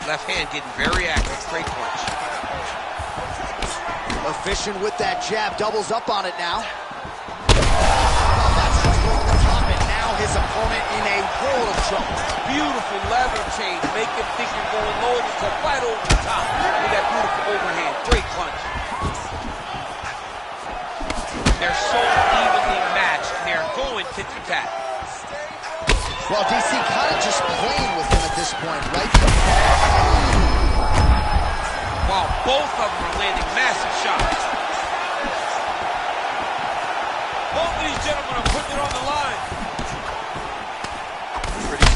Left hand getting very active, straight punch. Efficient with that jab, doubles up on it now. His opponent in a world of trouble. Beautiful lever change. Make him think you're going low to fight over the top with that beautiful overhand. Great punch. They're so evenly matched. They're going tit for tat. Well, DC kind of just playing with him at this point, right? Wow, both of them are landing massive shots. Both of these gentlemen are putting it on the line.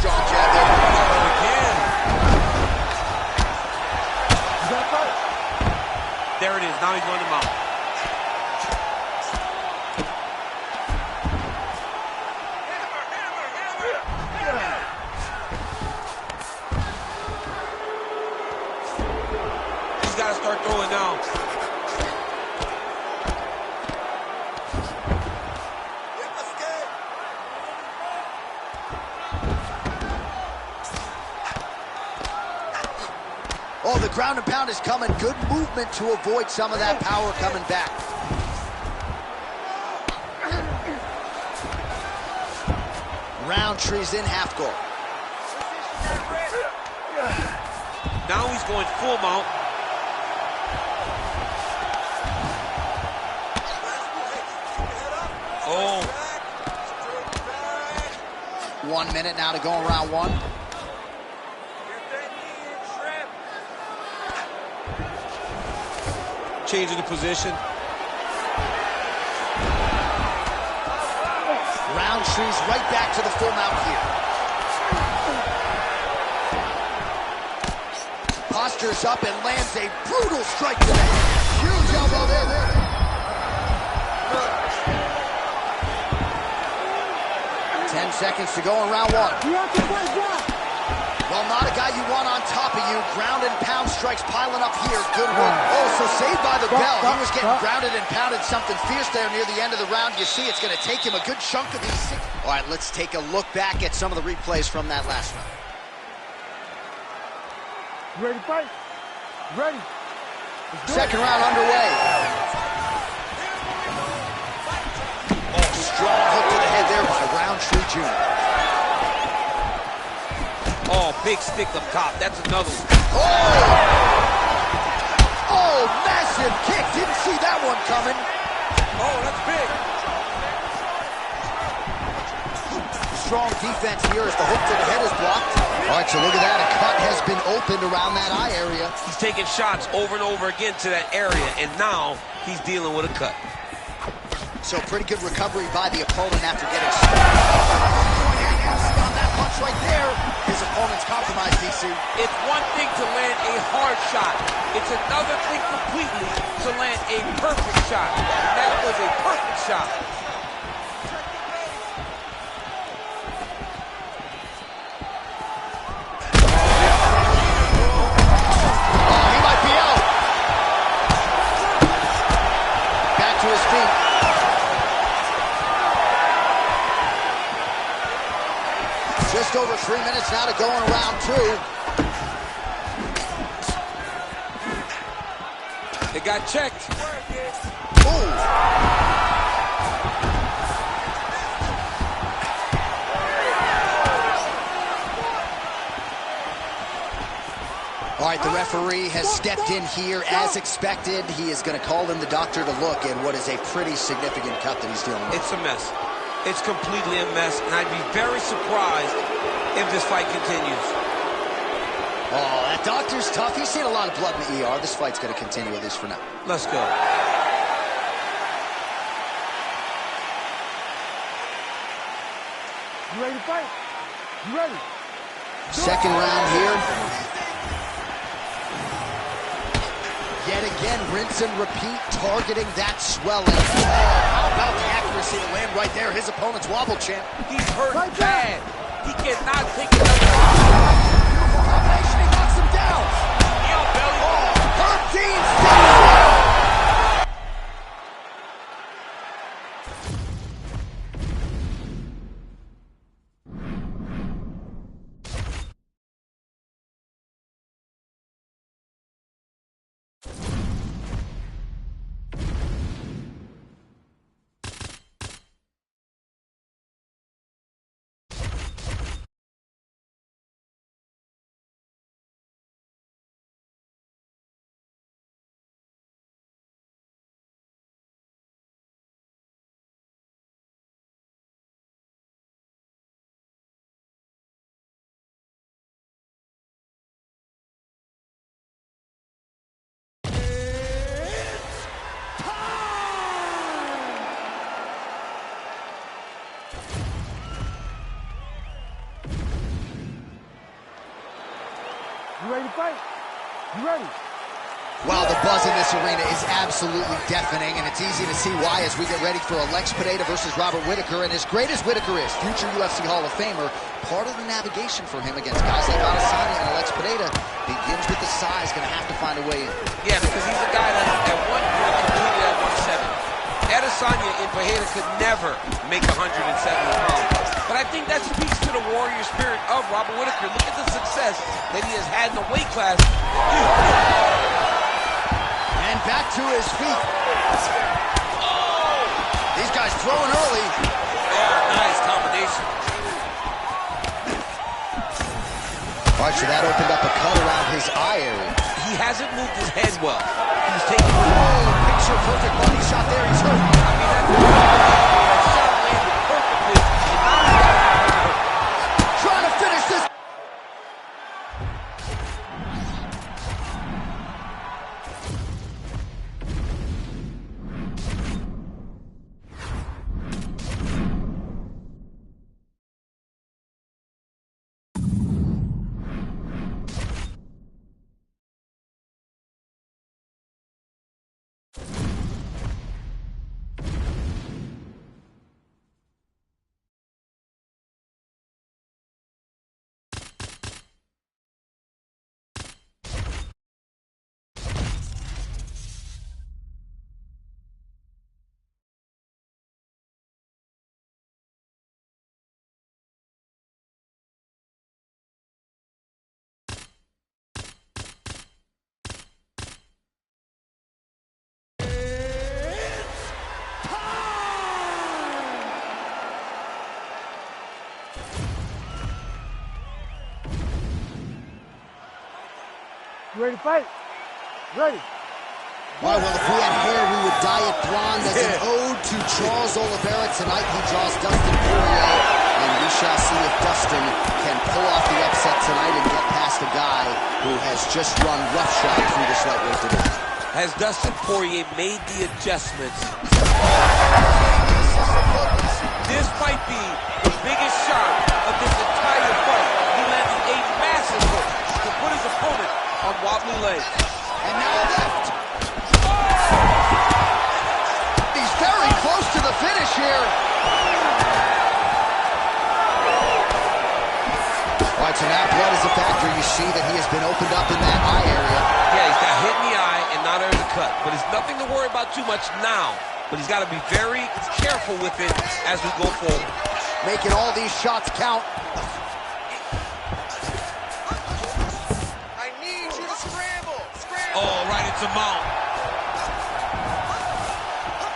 Strong jab there. Again. There it is. Now he's running him out. He's got to start throwing now. Oh, the ground and pound is coming. Good movement to avoid some of that power coming back. Roundtree's in half guard. Now he's going full mount. Oh. 1 minute now to go in round one. Changing the position. Roundtree's right back to the full mount here. Postures up and lands a brutal strike to the head. Huge elbow there. 10 seconds to go in round one. Well, not a guy you want on top of you. Ground and pound strikes piling up here. Good work. Oh, so saved by the bell. He was getting grounded and pounded something fierce there near the end of the round. You see, it's going to take him a good chunk of these six. All right, let's take a look back at some of the replays from that last round. Ready to fight? Ready. Second round underway. Oh, strong hook to the head there by Roundtree Jr. Oh, big stick up top. That's another one. Oh, massive kick. Didn't see that one coming. Oh, that's big. Strong defense here as the hook to the head is blocked. All right, so look at that. A cut has been opened around that eye area. He's taking shots over and over again to that area, and now he's dealing with a cut. So pretty good recovery by the opponent after getting on that punch right there. His opponent's compromised, DC. It's one thing to land a hard shot. It's another thing completely to land a perfect shot. And that was a perfect shot. Just over 3 minutes now to go in round 2. They got checked. Ooh. All right, the referee has stepped in here as expected. He is going to call in the doctor to look at what is a pretty significant cut that he's dealing with. It's a mess. It's completely a mess, and I'd be very surprised if this fight continues. Oh, that doctor's tough. He's seen a lot of blood in the ER. This fight's going to continue, at least for now. Let's go. You ready to fight? You ready? Second round here. Yet again, rinse and repeat, targeting that swelling. Oh, how about the accuracy to land right there? His opponent's wobble champ. He's hurt Right bad. He cannot take another. Combination, he knocks him down. Herb Dean. You ready to fight? You ready? Wow, the buzz in this arena is absolutely deafening, and it's easy to see why as we get ready for Alex Pineda versus Robert Whitaker. And as great as Whitaker is, future UFC Hall of Famer, part of the navigation for him against guys like Adesanya and Alex Pineda begins with the size, going to have to find a way in. Yeah, because he's a guy that at one point competed at 170. Adesanya and Pineda could never make 170 pounds. But I think that speaks to the warrior spirit of Robert Whitaker. Look at the success that he has had in the weight class. And back to his feet. Oh! These guys throwing early. Oh, nice combination. All right, so that opened up a cut around his eye area. He hasn't moved his head well. He's taking... Oh, picture perfect body shot there. He's hurt. I mean, that shot landed perfectly. Trying to finish this. You ready to fight? Ready. All right, well, if we had hair, we would dye it blonde as an ode to Charles Oliveira. Tonight, he draws Dustin Poirier, and we shall see if Dustin can pull off the upset tonight and get past a guy who has just run roughshod through this lightweight division. Has Dustin Poirier made the adjustments? This might be the biggest shot of this entire fight. He landed a massive hook to put his opponent on wobbly legs. And now left. He's very close to the finish here. All right, so now blood is a factor. You see that he has been opened up in that eye area. Yeah, he's got hit in the eye, and now there's a cut. But it's nothing to worry about too much now. But he's got to be very careful with it as we go forward. Making all these shots count. I need you to scramble. Oh, right into mount.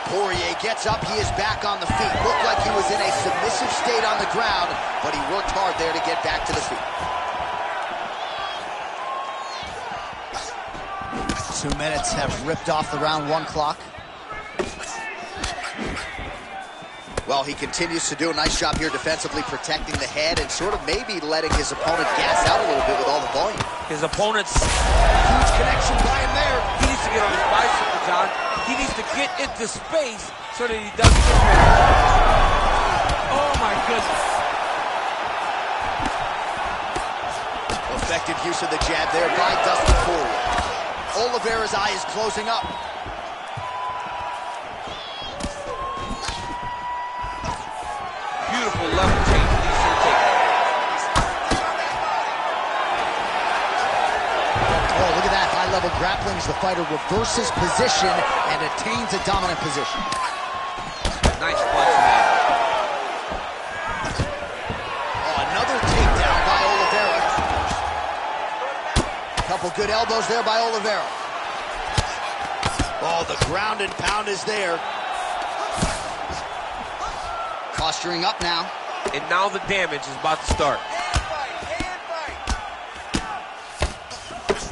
Poirier gets up. He is back on the feet. Looked like he was in a submissive state on the ground, but he worked hard there to get back to the feet. 2 minutes have ripped off the round 1 clock. Well, he continues to do a nice job here defensively, protecting the head and sort of maybe letting his opponent gas out a little bit with all the volume. His opponent's Huge connection by him there. He needs to get on his bicycle, John. He needs to get into space so that he doesn't get hurt. Oh, my goodness. Effective use of the jab there by Dustin Poirier. Oliveira's eye is closing up. Beautiful level change in these short takedowns. Oh, look at that high-level grappling as the fighter reverses position and attains a dominant position. Nice punch there. Oh, another takedown by Oliveira. Couple good elbows there by Oliveira. Oh, the ground and pound is there. Posturing up now. And now the damage is about to start.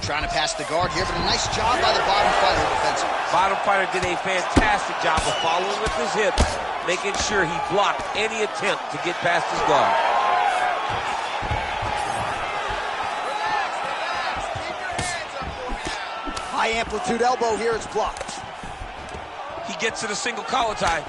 Trying to pass the guard here, but a nice job by the bottom fighter defensively. Bottom fighter did a fantastic job of following with his hips, making sure he blocked any attempt to get past his guard. High amplitude elbow here, it's blocked. He gets to the single collar tie.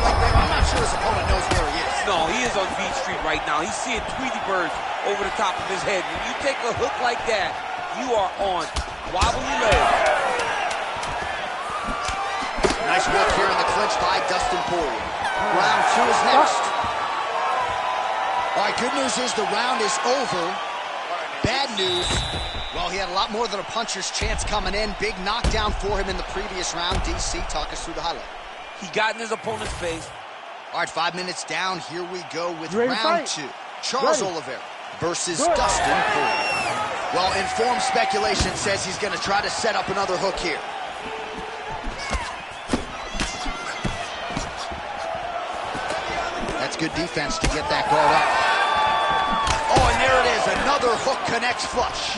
I'm not sure his opponent knows where he is. No, he is on Beach Street right now. He's seeing Tweety birds over the top of his head. When you take a hook like that, you are on wobbly legs. Nice work here in the clinch by Dustin Poirier. Round 2 is next. All right, good news is the round is over. Bad news, well, he had a lot more than a puncher's chance coming in. Big knockdown for him in the previous round. DC, talk us through the highlight. He got in his opponent's face. All right, 5 minutes down. Here we go with Ready to round fight? 2. Charles Oliveira versus Dustin Poirier. Well, informed speculation says he's going to try to set up another hook here. That's good defense to get that guard up. Oh, and there it is. Another hook connects flush.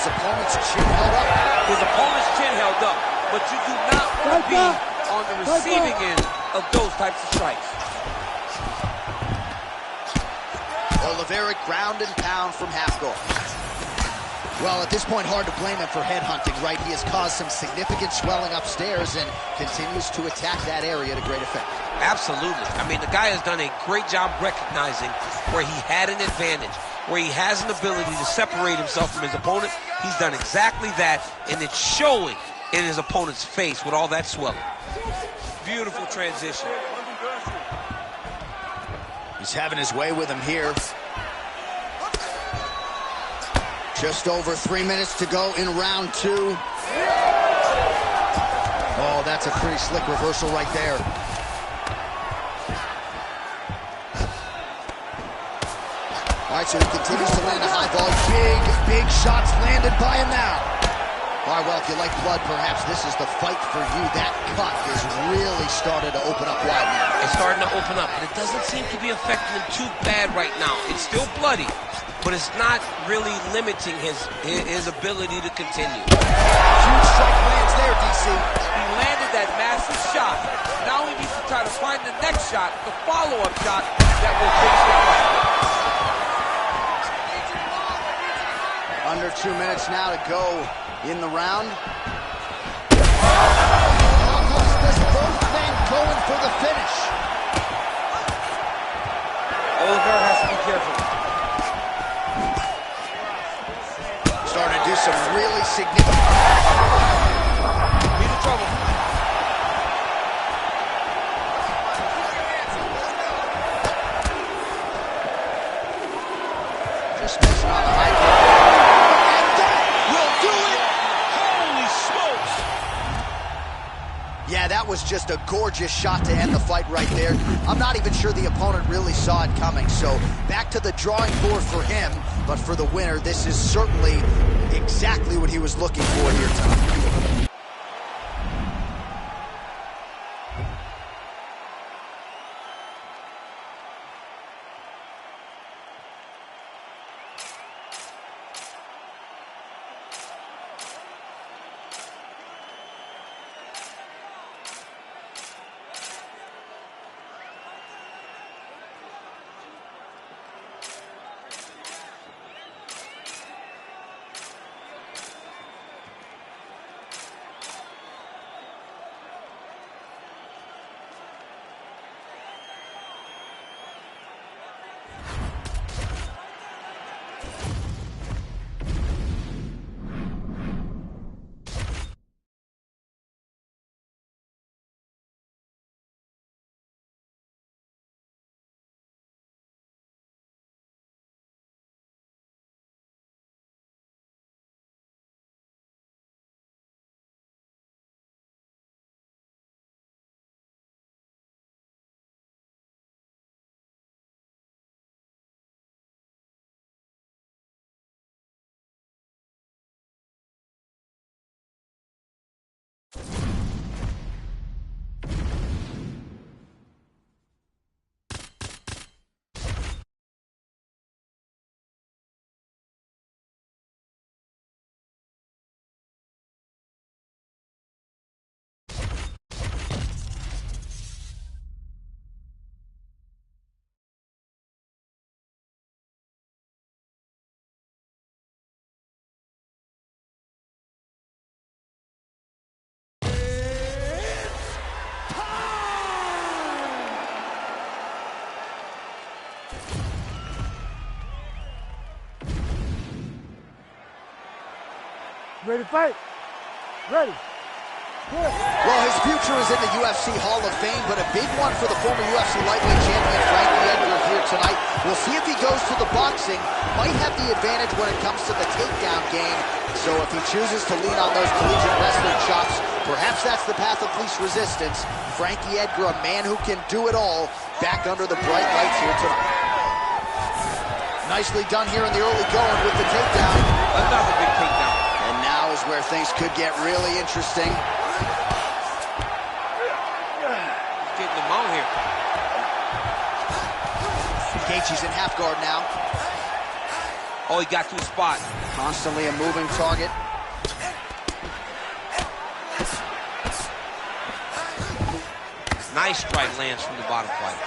His opponent's chin held up. His opponent's chin held up, but you do not want to be on the receiving end of those types of strikes. Oliveira ground and pound from half guard. Well, at this point, hard to blame him for headhunting, right? He has caused some significant swelling upstairs and continues to attack that area to great effect. Absolutely. I mean, the guy has done a great job recognizing where he had an advantage, where he has an ability to separate himself from his opponent. He's done exactly that, and it's showing in his opponent's face with all that swelling. Beautiful transition. He's having his way with him here. Just over 3 minutes to go in round 2. Oh, that's a pretty slick reversal right there. All right, so he continues to land a high volume. Big shots landed by him now. All right, well, if you like blood, perhaps this is the fight for you. That cut is really started to open up wide now. It's starting to open up, but it doesn't seem to be affecting him too bad right now. It's still bloody, but it's not really limiting his ability to continue. Huge strike lands there, DC. He landed that massive shot. Now he needs to try to find the next shot, the follow-up shot that will finish that fight. Under 2 minutes now to go in the round. Augustus, both men going for the finish. Oliveira has to be careful. Starting to do some really significant... He's in trouble. Just missing on the high kick. Yeah, that was just a gorgeous shot to end the fight right there. I'm not even sure the opponent really saw it coming. So back to the drawing board for him. But for the winner, this is certainly exactly what he was looking for here tonight. Ready to fight? Ready. Good. Well, his future is in the UFC Hall of Fame, but a big one for the former UFC lightweight champion Frankie Edgar here tonight. We'll see if he goes to the boxing. Might have the advantage when it comes to the takedown game. So if he chooses to lean on those collegiate wrestling chops, perhaps that's the path of least resistance. Frankie Edgar, a man who can do it all, back under the bright lights here tonight. Nicely done here in the early going with the takedown. Another big takedown. And now is where things could get really interesting. He's getting them on here. Gaethje's in half guard now. Oh, he got to his spot. Constantly a moving target. Nice strike lands from the bottom fight.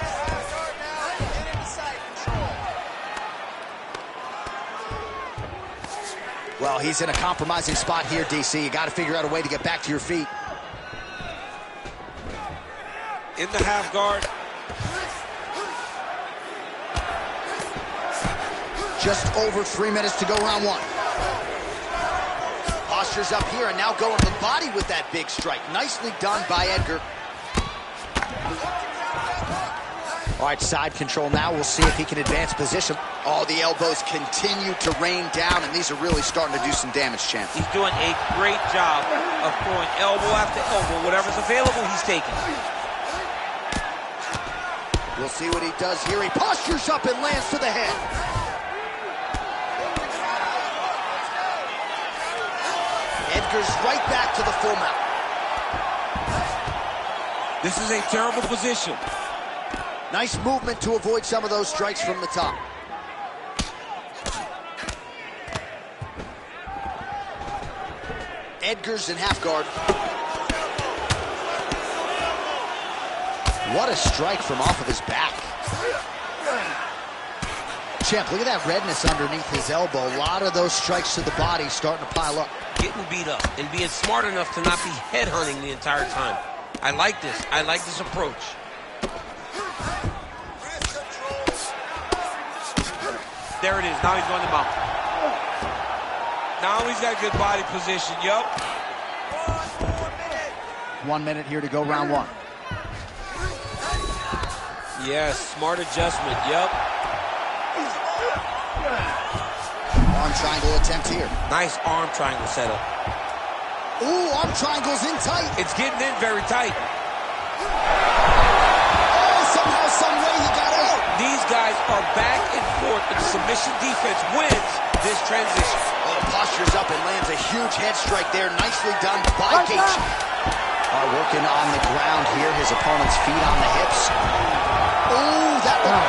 Well, he's in a compromising spot here, DC. You got to figure out a way to get back to your feet. In the half guard. Just over 3 minutes to go round one. Posture's up here and now going to the body with that big strike. Nicely done by Edgar. All right, side control now. We'll see if he can advance position. Oh, the elbows continue to rain down, and these are really starting to do some damage, champ. He's doing a great job of throwing elbow after elbow. Whatever's available, he's taking. We'll see what he does here. He postures up and lands to the head. Edgar's right back to the full mount. This is a terrible position. Nice movement to avoid some of those strikes from the top. Edgar's in half guard. What a strike from off of his back. Champ, look at that redness underneath his elbow. A lot of those strikes to the body starting to pile up. Getting beat up and being smart enough to not be headhunting the entire time. I like this. I like this approach. There it is. Now he's going to mount. Now he's got good body position. Yup. 1 minute here to go, round one. Yes, smart adjustment. Yup. Arm triangle attempt here. Nice arm triangle setup. Ooh, arm triangle's in tight. It's getting in very tight. Oh, somehow, some way he got out. These guys are back and forth, and submission defense wins this transition. Oh, postures up and lands a huge head strike there. Nicely done by Gaethje. Working on the ground here. His opponent's feet on the hips. Ooh, that one.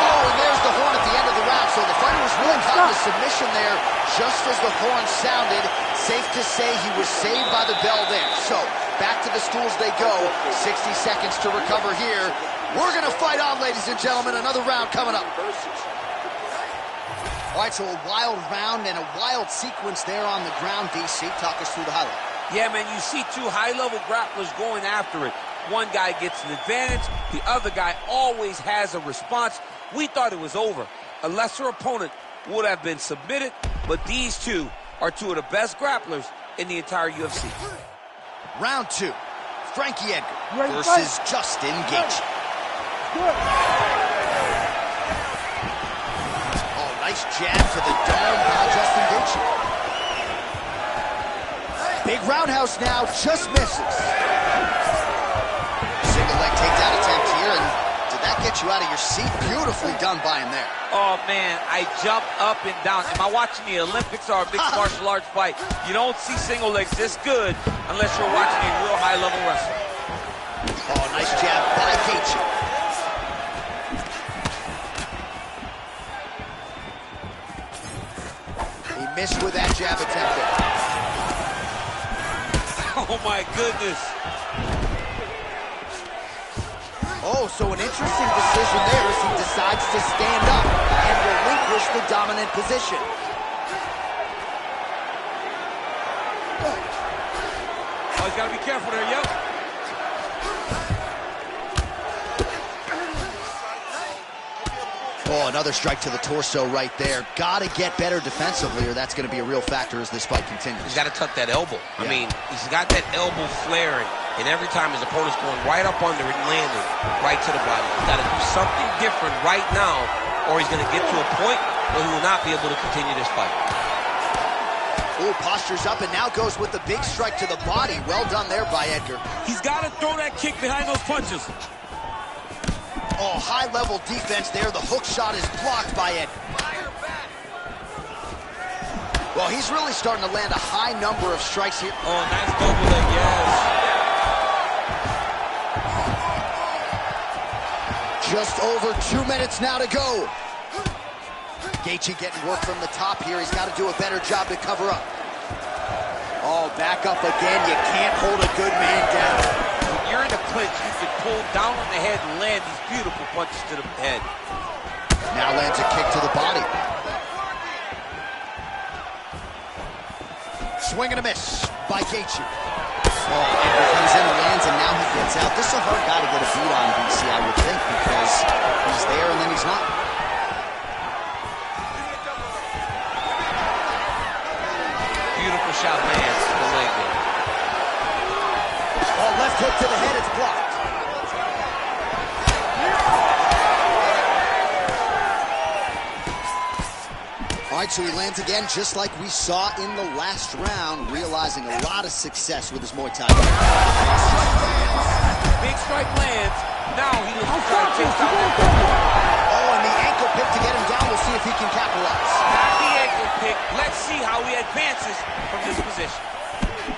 Oh, and there's the horn at the end of the round. So the fighter was really caught in the submission there just as the horn sounded. Safe to say he was saved by the bell there. So back to the stools they go. 60 seconds to recover here. We're going to fight on, ladies and gentlemen. Another round coming up. All right, so a wild round and a wild sequence there on the ground. DC, talk us through the highlight. Yeah, man, you see two high-level grapplers going after it. One guy gets an advantage. The other guy always has a response. We thought it was over. A lesser opponent would have been submitted, but these two are two of the best grapplers in the entire UFC. Round two, Frankie Edgar Ready, versus Justin Gaethje. Good. Oh, nice jab to the dome by Justin Gaethje. Big roundhouse now, just misses. Single leg takedown attempt here, and did that get you out of your seat? Beautifully done by him there. Oh, man, I jumped up and down. Am I watching the Olympics or a mixed martial arts fight? You don't see single legs this good unless you're watching a real high-level wrestler. Oh, nice jab by Gaethje. He missed with that jab attempt there. Oh, my goodness. Oh, so an interesting decision there as he decides to stand up and relinquish the dominant position. Oh, he's got to be careful there, yep. Oh, another strike to the torso right there. Got to get better defensively, or that's going to be a real factor as this fight continues. He's got to tuck that elbow. Yeah. I mean, he's got that elbow flaring, and every time his opponent's going right up under it and landing right to the body. He's got to do something different right now, or he's going to get to a point where he will not be able to continue this fight. Oh, postures up and now goes with the big strike to the body. Well done there by Edgar. He's got to throw that kick behind those punches. Oh, high-level defense there. The hook shot is blocked by Edgar. Well, he's really starting to land a high number of strikes here. Oh, nice double leg, yes. Just over 2 minutes now to go. Gaethje getting work from the top here. He's got to do a better job to cover up. Oh, back up again. You can't hold a good man down. When you're in a clinch, you can pull down on the head and land these beautiful punches to the head. Now lands a kick to the body. Swing and a miss by Gaethje. Oh, Edgar comes in and lands, and now he gets out. This is a hard guy to get a beat on, BC, I would think, because he's there and then he's not. Beautiful shot lands to the leg there. Oh, left hook to the head, it's blocked. All right, so he lands again just like we saw in the last round, realizing a lot of success with his Muay Thai. Big strike lands. Now he looks to try to chase down that double. Oh, and the ankle pick to get him down. We'll see if he can capitalize. Not the ankle pick. Let's see how he advances from this position.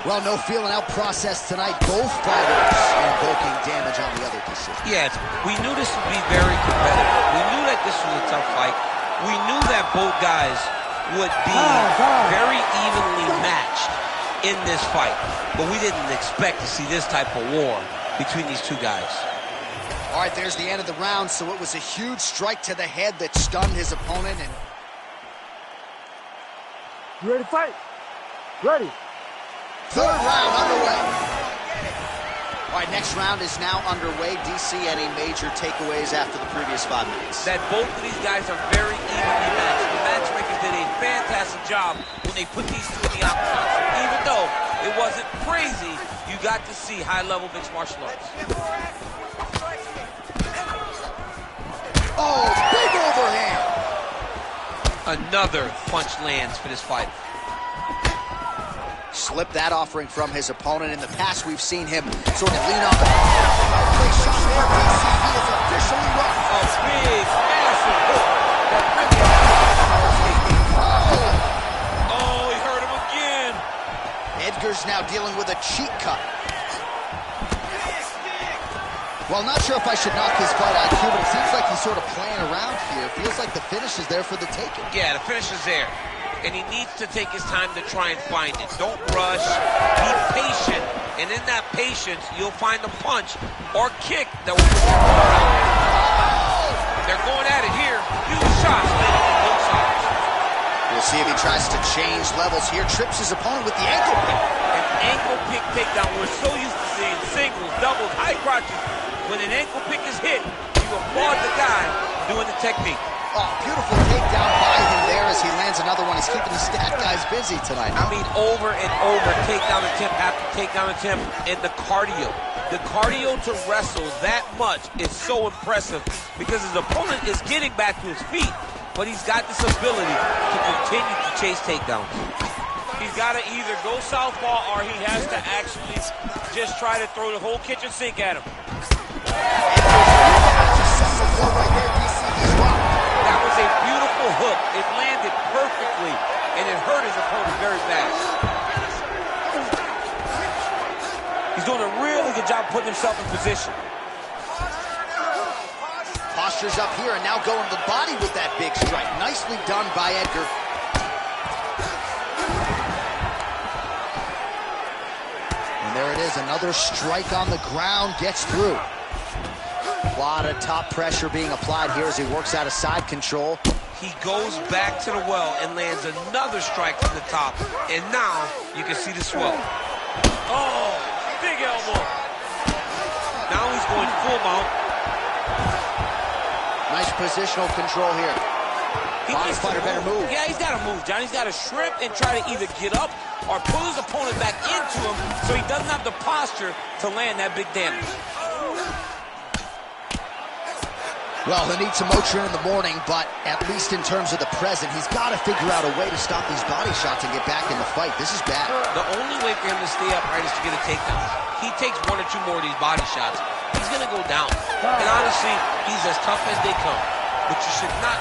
Well, no feeling out process tonight. Both fighters invoking damage on the other decision. Yes, we knew this would be very competitive. We knew that this was a tough fight. We knew that both guys would be very evenly matched in this fight. But we didn't expect to see this type of war between these two guys. All right, there's the end of the round, so it was a huge strike to the head that stunned his opponent. And You ready to fight? Ready. third round underway. All right, next round is now underway. DC, any major takeaways after the previous 5 minutes? That both of these guys are very evenly matched. The matchmakers did a fantastic job when they put these two in the octagon. Even though it wasn't crazy, you got to see high-level mixed martial arts. Oh, big overhand. Another punch lands for this fight. Slipped that offering from his opponent. In the past, we've seen him sort of lean on the outplay shot there. DC, he is officially rocked. A big, massive hook that really Oh, he hurt him again. Edgar's now dealing with a cheek cut. Well, not sure if I should knock his fight IQ, but it seems like he's sort of playing around here. Feels like the finish is there for the taking. Yeah, the finish is there. And he needs to take his time to try and find it. Don't rush. Be patient. And in that patience, you'll find a punch or kick that will put your guard out. They're going at it here. Huge shots landing on both sides. We'll see if he tries to change levels here. Trips his opponent with the ankle pick. An ankle pick takedown. We're so used to seeing singles, doubles, high crotches. When an ankle pick is hit, you applaud the guy doing the technique. Oh, beautiful takedown by him there as he lands another one. He's keeping the stat guys busy tonight. I mean, over and over, takedown attempt after takedown attempt, and the cardio. The cardio to wrestle that much is so impressive because his opponent is getting back to his feet, but he's got this ability to continue to chase takedowns. He's got to either go southpaw or he has to actually just try to throw the whole kitchen sink at him. That was a beautiful hook. It landed perfectly, and it hurt his opponent very bad. He's doing a really good job putting himself in position. Posture's up here and now going to the body with that big strike. Nicely done by Edgar. And there it is, another strike on the ground, gets through. A lot of top pressure being applied here as he works out of side control. He goes back to the well and lands another strike from the top, and now you can see the swell. Oh, big elbow. Now he's going full mount. Nice positional control here. Body fighter better move. Yeah, he's got to move, John. He's got to shrimp and try to either get up or pull his opponent back into him so he doesn't have the posture to land that big damage. Well, he'll need some Motrin in the morning, but at least in terms of the present, he's got to figure out a way to stop these body shots and get back in the fight. This is bad. The only way for him to stay upright is to get a takedown. He takes one or two more of these body shots, he's going to go down. And honestly, he's as tough as they come. But you should not...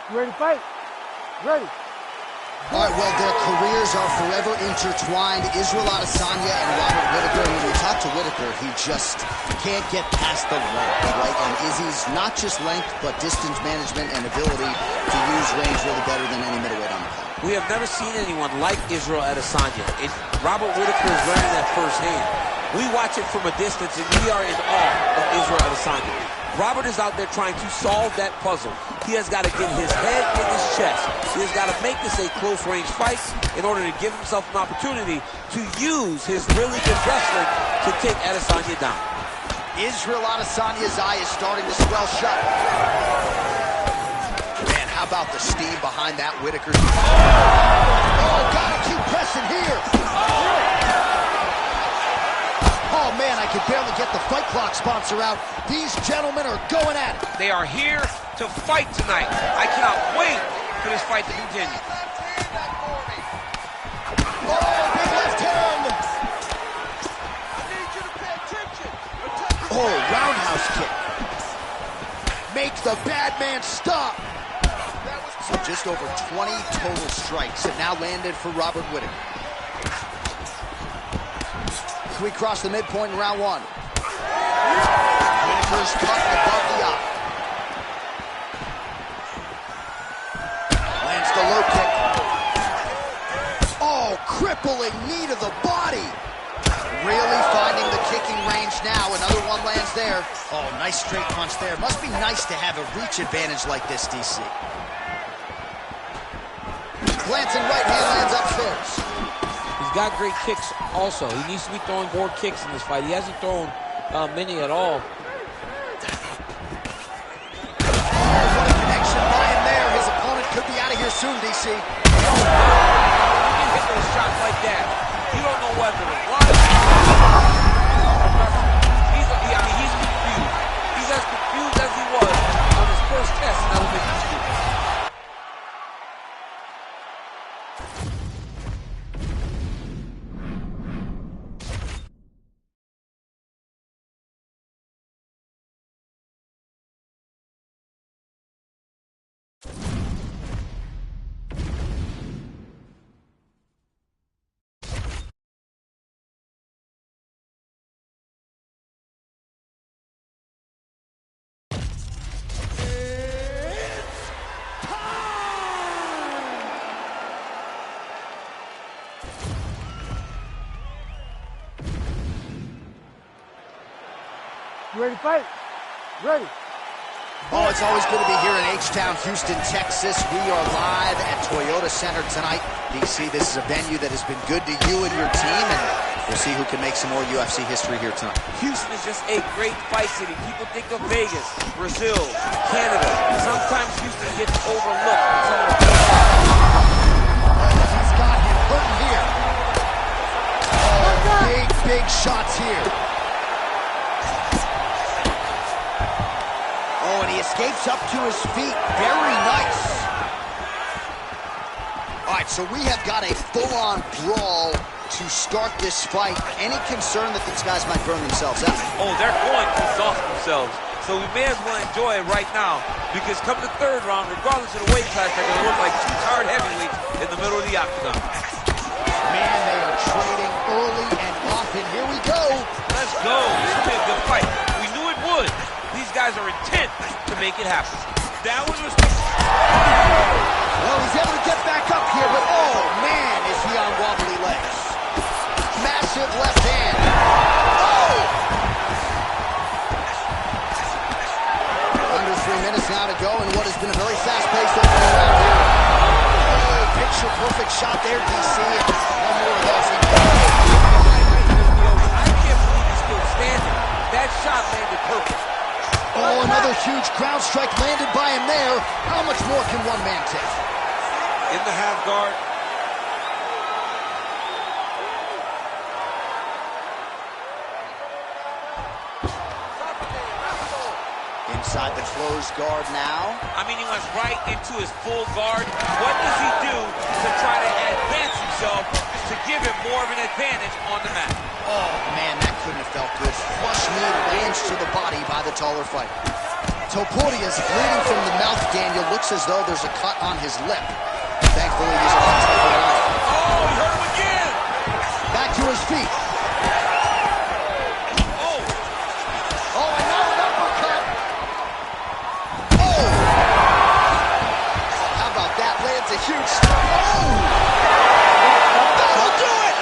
You ready to fight? Ready. All right, well, their careers are forever intertwined. Israel Adesanya and Robert Whittaker. When we talk to Whittaker, he just can't get past the length, right? And Izzy's not just length, but distance management and ability to use range really better than any middleweight on the planet. We have never seen anyone like Israel Adesanya. And Robert Whittaker is learning that firsthand. We watch it from a distance, and we are in awe of Israel Adesanya. Robert is out there trying to solve that puzzle. He has got to get his head in his chest. He has got to make this a close-range fight in order to give himself an opportunity to use his really good wrestling to take Adesanya down. Israel Adesanya's eye is starting to swell shut. Man, how about the steam behind that Whittaker's... Oh, gotta keep pressing here. Oh, man, I can barely get the Fight Clock sponsor out. These gentlemen are going at it. They are here to fight tonight. I cannot wait for this fight to continue. Oh, big left hand. Oh, roundhouse kick. Make the bad man stop. So just over 20 total strikes have now landed for Robert Whittaker. We cross the midpoint in round one. Whittaker's cut above the eye. Lands the low kick. Oh, crippling knee to the body. Really finding the kicking range now. Another one lands there. Oh, nice straight punch there. Must be nice to have a reach advantage like this, DC. Glancing right hand lands upstairs. He's got great kicks also. He needs to be throwing more kicks in this fight. He hasn't thrown many at all. Oh, what a connection by him there. His opponent could be out of here soon, DC. You can hit those shots like that. You don't know whether to block. He's confused. He's as confused as he was on his first test in elementary school. You ready to fight? Ready. Oh, it's always good to be here in H-Town, Houston, Texas. We are live at Toyota Center tonight. DC, this is a venue that has been good to you and your team, and we'll see who can make some more UFC history here tonight. Houston is just a great fight city. People think of Vegas, Brazil, Canada. Sometimes Houston gets overlooked. He's got him hurting here. Oh, big shots here. Oh, and he escapes up to his feet. Very nice. All right, so we have got a full-on brawl to start this fight. Any concern that these guys might burn themselves out? Oh, they're going to exhaust themselves. So we may as well enjoy it right now, because come the third round, regardless of the weight class, they're going to look like two tired heavyweights in the middle of the octagon. Man, they are trading early and often. Here we go. Let's go. This will be a good fight. We knew it would. These guys are intent to make it happen. That one was... Well, he's able to get back up here, but oh, man, is he on wobbly legs. Massive left hand. Oh! Under 3 minutes now to go in what has been a very fast-paced opening round here. Oh, picture-perfect shot there, DC. No more of those. I can't believe he's still standing. That shot landed perfect. Oh, another huge ground strike landed by him there. How much more can one man take? In the half guard. Inside the closed guard now. I mean, he went right into his full guard. What does he do to try to advance himself to give him more of an advantage on the mat? Oh, man, that couldn't have felt good. Flush knee lands to the body by the taller fighter. Topuria is bleeding from the mouth, Daniel. Looks as though there's a cut on his lip. Thankfully, he's on top of it. Oh, he hurt him again. Back to his feet. Oh. Oh, and now an uppercut. Oh! How about that? Lands a huge... Oh! That'll do it!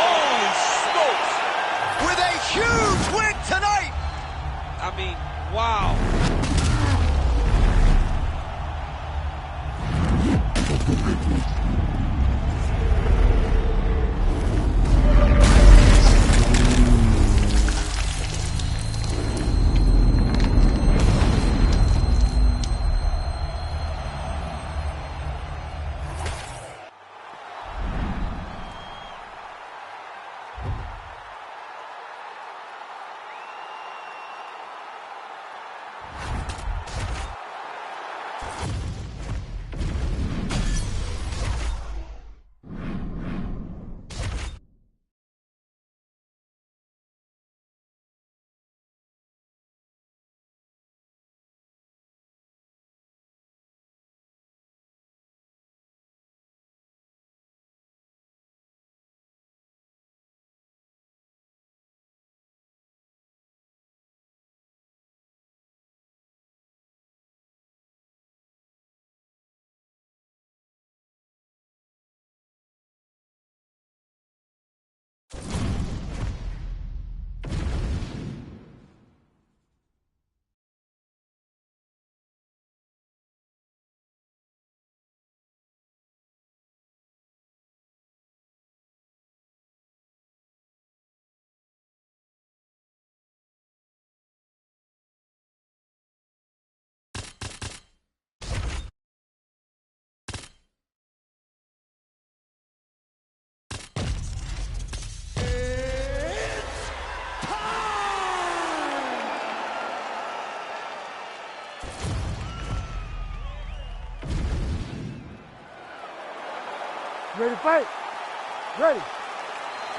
Holy smokes. With a huge win tonight! I mean, wow. Ready to fight? Ready.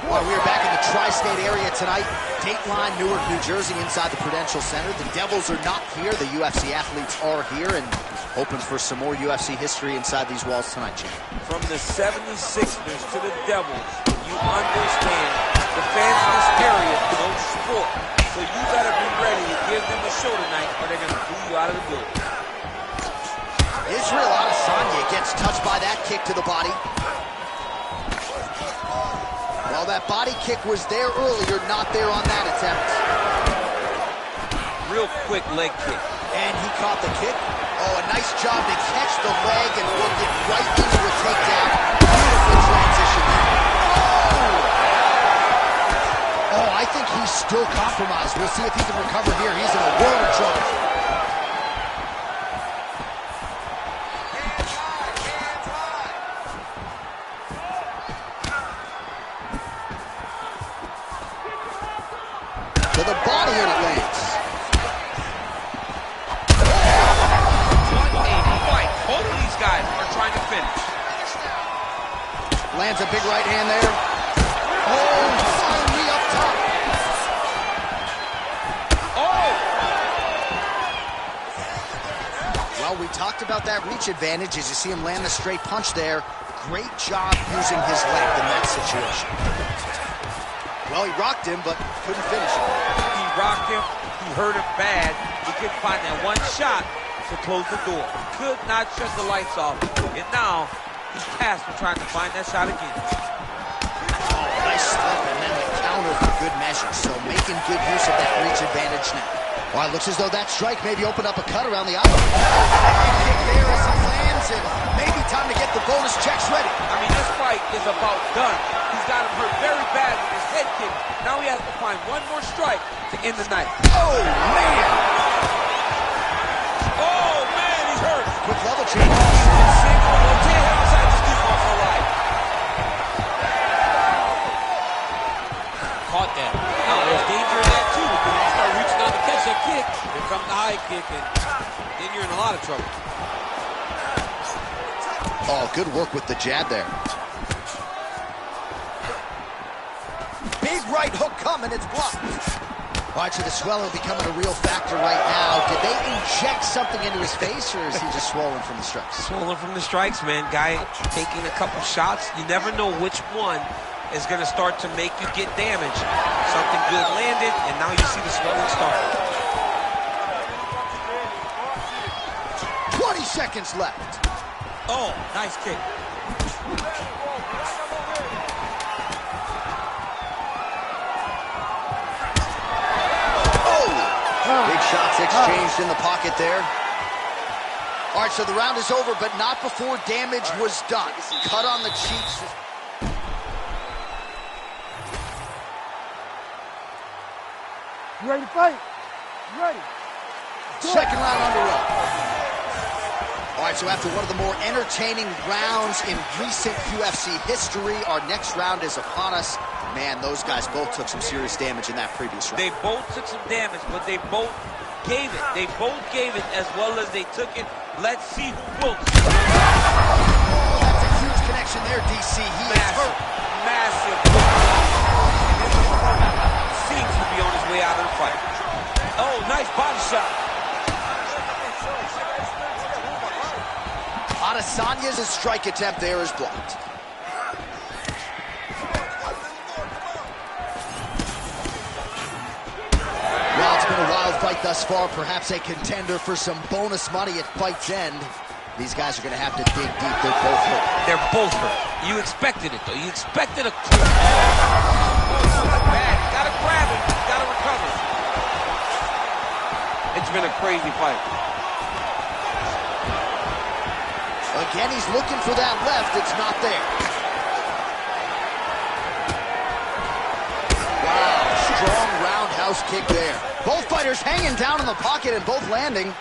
Well, we are back in the tri-state area tonight. Dateline, Newark, New Jersey, inside the Prudential Center. The Devils are not here. The UFC athletes are here, and hoping for some more UFC history inside these walls tonight, champ. From the 76ers to the Devils, you understand the fans in this area know sport. So you gotta be ready to give them a show tonight, or they're gonna boo you out of the building. Israel Adesanya gets touched by that kick to the body. Well, that body kick was there earlier, not there on that attempt. Real quick leg kick. And he caught the kick. Oh, a nice job to catch the leg and work it right into a takedown. Beautiful transition. Oh, I think he's still compromised. We'll see if he can recover here. He's in a world of trouble. To the body, and it lands. What a fight. Both of these guys are trying to finish. Lands a big right hand there. Oh, finally up top. Oh! Well, we talked about that reach advantage as you see him land the straight punch there. Great job using his length in that situation. Well, he rocked him, but couldn't finish it. He rocked him. He hurt him bad. He couldn't find that one shot to close the door. Could not shut the lights off. And now he's tasked with trying to find that shot again. Oh, nice slip and then the counter for good measure. So making good use of that reach advantage now. Well, it looks as though that strike maybe opened up a cut around the eye. Kick there as he lands, and maybe time to get the bonus checks ready. I mean, this fight is about done. He's got him hurt very bad with his head kick. Now he has to find one more strike to end the night. Oh, man! Oh, man, he's hurt. Quick level change. Caught that. Now, there's danger in that, too, because if you start reaching out to catch that kick, here comes the high kick, and then you're in a lot of trouble. Oh, good work with the jab there. Big right hook coming, it's blocked. All right, so the swelling becoming a real factor right now. Did they inject something into his face, or is he just swollen from the strikes? Swollen from the strikes, man. Guy taking a couple shots. You never know which one is going to start to make you get damage. Something good landed, and now you see the swelling start. 20 seconds left. Oh, nice kick. Big shots exchanged in the pocket there. All right, so the round is over, but not before damage was done. Cut on the cheeks. You ready to fight? You ready? Second round underway. All right, so after one of the more entertaining rounds in recent UFC history, our next round is upon us. Man, those guys both took some serious damage in that previous round. They both took some damage, but they both gave it. They both gave it as well as they took it. Let's see who wilts. Oh, that's a huge connection there, DC. He is hurt. Massive. And this opponent seems to be on his way out of the fight. Oh, nice body shot. Adesanya's strike attempt there is blocked. Well, it's been a wild fight thus far. Perhaps a contender for some bonus money at fight's end. These guys are going to have to dig deep. They're both hurt. They're both hurt. You expected it, though. You expected a clear. Bad. You gotta grab it. You gotta recover. It's been a crazy fight. Again, he's looking for that left. It's not there. Wow, strong roundhouse kick there. Both fighters hanging down in the pocket and both landing.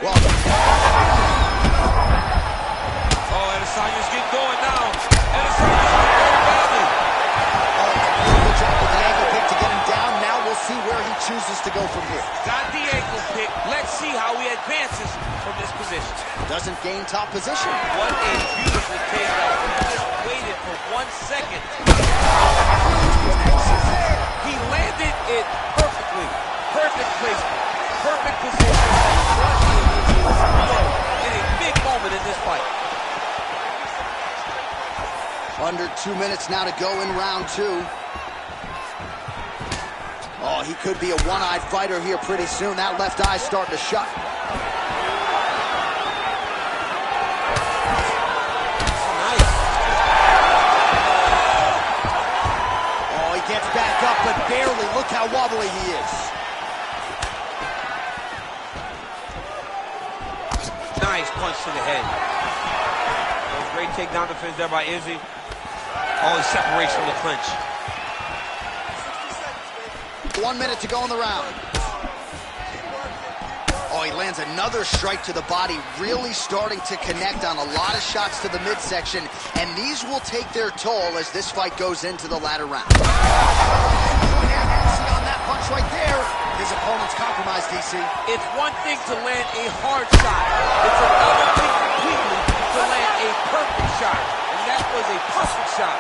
Well, Oh, Adesanya's getting going now. Adesanya's very badly. good job with the ankle pick to get him down. Now we'll see where he chooses to go from here. Got the ankle pick. Let's see how he advances from this position. Doesn't gain top position. What a beautiful takedown. He just waited for 1 second. He landed it perfectly. Perfect placement. Perfect position. In a big moment in this fight. Under 2 minutes now to go in round two. Oh, he could be a one-eyed fighter here pretty soon. That left eye's starting to shut. Nice. Oh, he gets back up, but barely. Look how wobbly he is. Nice punch to the head. That was great takedown defense there by Izzy. Oh, he separates from the clinch. 1 minute to go in the round. Oh, he lands another strike to the body, really starting to connect on a lot of shots to the midsection, and these will take their toll as this fight goes into the latter round. See on that punch right there, his opponent's compromised, DC. It's one thing to land a hard shot. It's another thing completely to land a perfect shot. And that was a perfect shot.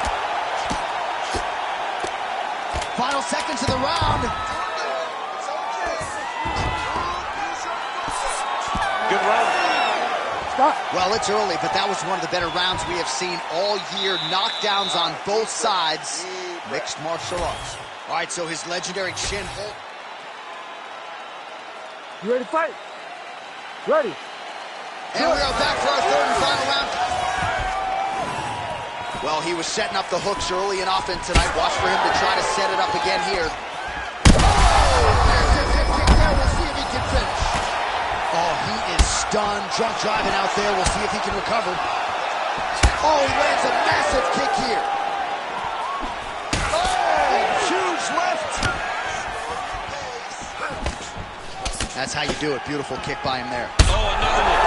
Final seconds of the round. Good round. Stop. Well, it's early, but that was one of the better rounds we have seen all year. Knockdowns on both sides. Mixed martial arts. All right, so his legendary chin hold. You ready to fight? Ready. And we are back for our third and final round. Well, he was setting up the hooks early and often tonight. Watch for him to try to set it up again here. Oh, there's a hip kick there. We'll see if he can finish. Oh, he is stunned. Drunk driving out there. We'll see if he can recover. Oh, he lands a massive kick here. Oh, huge left. That's how you do it. Beautiful kick by him there. Oh, another one.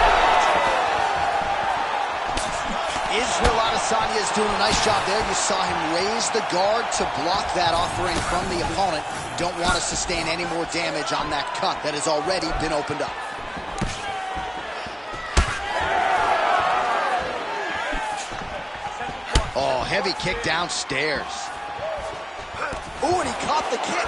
Israel Adesanya is doing a nice job there. You saw him raise the guard to block that offering from the opponent. Don't want to sustain any more damage on that cut that has already been opened up. Oh, heavy kick downstairs. Ooh, and he caught the kick.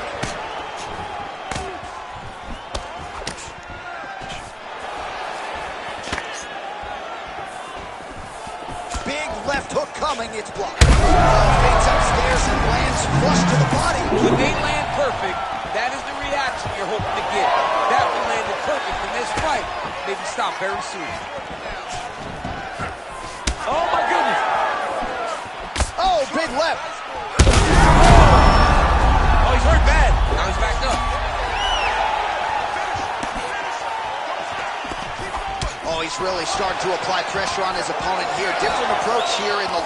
Big left hook coming, it's blocked. Fades upstairs and lands flush to the body. When they land perfect, that is the reaction you're hoping to get. That one landed perfect in this fight. Maybe stop very soon. Oh my goodness. Oh, big left. Oh, he's hurt bad. Now he's backed up. Oh, he's really starting to apply pressure on his opponent here. Different approach here in the...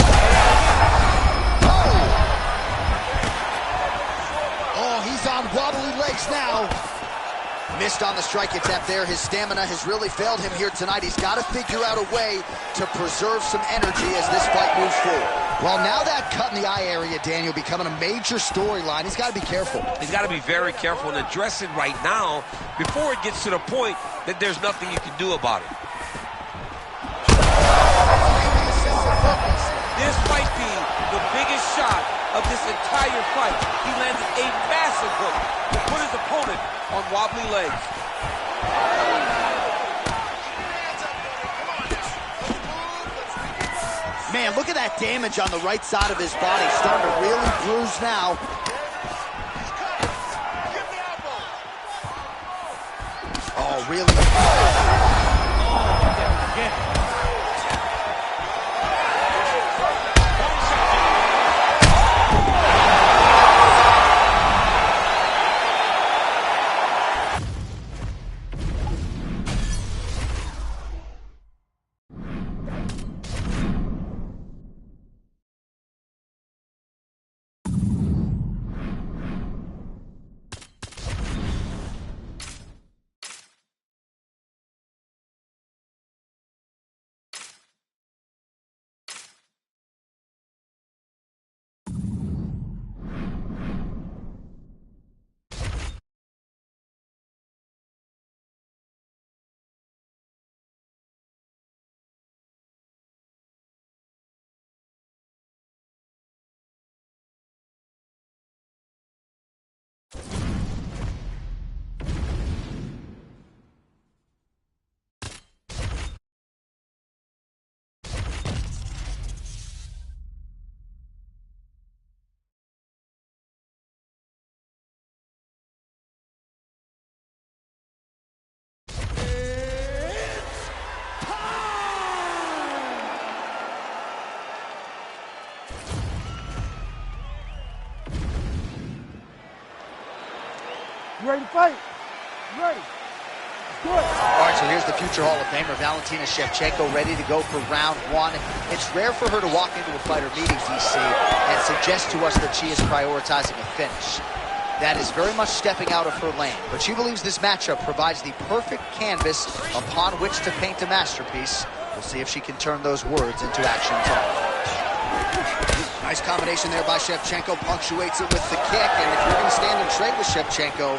Oh, he's on wobbly legs now. Missed on the strike attempt there. His stamina has really failed him here tonight. He's got to figure out a way to preserve some energy as this fight moves forward. Well, now that cut in the eye area, Daniel, becoming a major storyline. He's got to be careful. He's got to be very careful and address it right now before it gets to the point that there's nothing you can do about it. This might be the biggest shot of this entire fight. He landed a massive hook to put his opponent on wobbly legs. Man, look at that damage on the right side of his body. Starting to really bruise now. Oh, really? You ready to fight? You ready? Good. All right, so here's the future Hall of Famer, Valentina Shevchenko, ready to go for round one. It's rare for her to walk into a fighter meeting, DC, and suggest to us that she is prioritizing a finish. That is very much stepping out of her lane, but she believes this matchup provides the perfect canvas upon which to paint a masterpiece. We'll see if she can turn those words into action. Nice combination there by Shevchenko. Punctuates it with the kick, and if you're going to stand and trade with Shevchenko,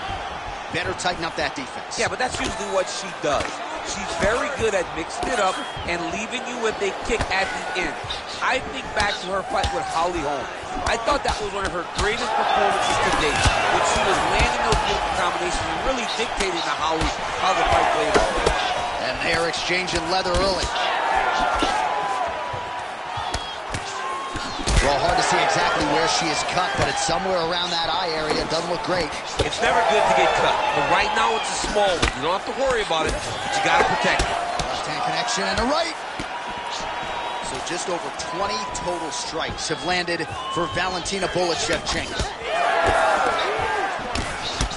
better tighten up that defense. Yeah, but that's usually what she does. She's very good at mixing it up and leaving you with a kick at the end. I think back to her fight with Holly Holm. I thought that was one of her greatest performances to date, when she was landing those beautiful combinations and really dictating to Holly how the fight played out. And they're exchanging leather early. Well, hard to see exactly where she is cut, but it's somewhere around that eye area. It doesn't look great. It's never good to get cut, but right now it's a small one. You don't have to worry about it, but you got to protect it. Left-hand connection and a right. So just over 20 total strikes have landed for Valentina Bullet Shevchenko.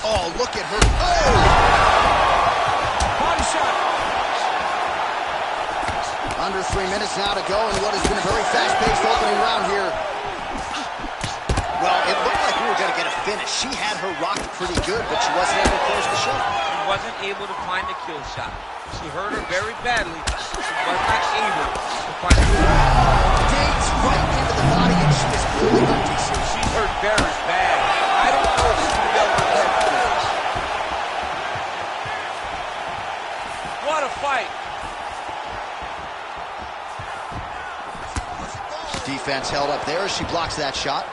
Oh, look at her. Oh! Body shot. Under 3 minutes now to go in what has been a very fast-paced opening round here. Well, it looked like we were going to get a finish. She had her rocked pretty good, but she wasn't able to close the show. She wasn't able to find the kill shot. She hurt her very badly. She was not able to find the kill shot. Dates right into the body, and she is clearly hurt, DC. She's hurt very bad. I don't know if she's going to be able to protect this. What a fight. Defense held up there as she blocks that shot.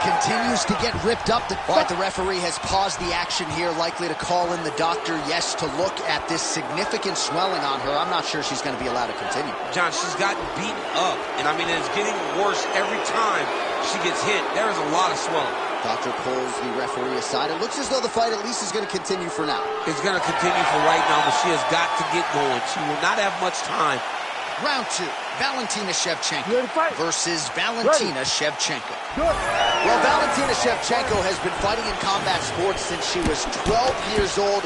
continues to get ripped up. All right, the referee has paused the action here, likely to call in the doctor, yes, to look at this significant swelling on her. I'm not sure she's going to be allowed to continue. John, she's gotten beaten up, and I mean, it's getting worse every time she gets hit. There is a lot of swelling. Doctor pulls the referee aside. It looks as though the fight at least is going to continue for now. It's going to continue for right now, but she has got to get going. She will not have much time. Round 2, Valentina Shevchenko versus Valentina Shevchenko. Good. Well, Valentina Shevchenko has been fighting in combat sports since she was 12 years old.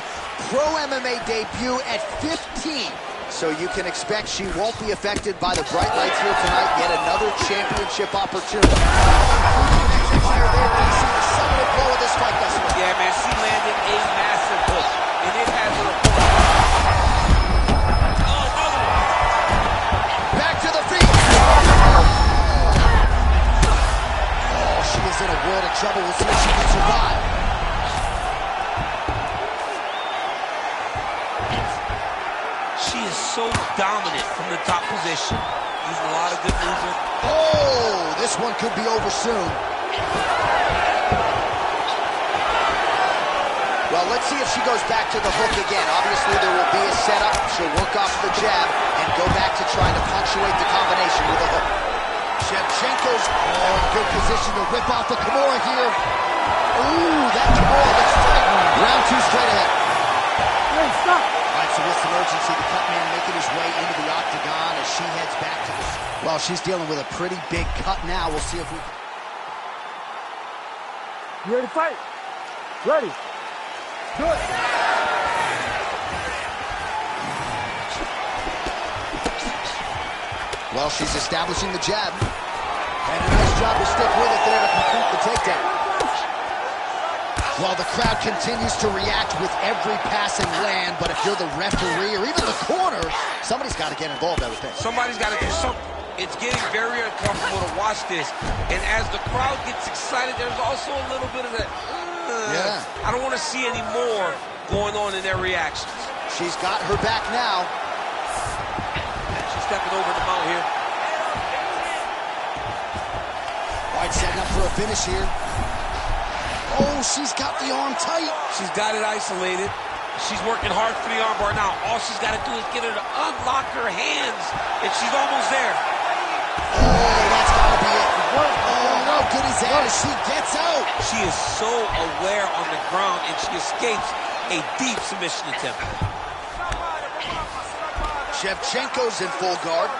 Pro MMA debut at 15. So you can expect she won't be affected by the bright lights here tonight. Yet another championship opportunity. Fire there, we see the summit blow of this fight thus far. Yeah, man, she landed a massive hook, and it has her opponent. In a world of trouble. We'll see if she can survive. She is so dominant from the top position. Using a lot of good moves. Oh, this one could be over soon. Well, let's see if she goes back to the hook again. Obviously, there will be a setup. She'll work off the jab and go back to trying to punctuate the combination with a hook. Shevchenko's in good position to rip off the Kimura here. Ooh, that Kimura looks frightening. Round 2 straight ahead. Hey, stop. All right, so this emergency, the cut man making his way into the octagon as she heads back to this. Well, she's dealing with a pretty big cut now. We'll see if we... You ready to fight? Ready. Good. Well, she's establishing the jab. And a nice job to stick with it there to complete the takedown. Well, the crowd continues to react with every passing land, but if you're the referee or even the corner, somebody's got to get involved, I would think. Somebody's got to do something. It's getting very uncomfortable to watch this. And as the crowd gets excited, there's also a little bit of that, yeah. I don't want to see any more going on in their reactions. She's got her back now. She's stepping over the mount here. All right, setting up for a finish here. Oh, she's got the arm tight. She's got it isolated. She's working hard for the armbar now. All she's got to do is get her to unlock her hands, and she's almost there. Oh, that's got to be it. Oh, how good is that as she gets out? She is so aware on the ground, and she escapes a deep submission attempt. Shevchenko's in full guard.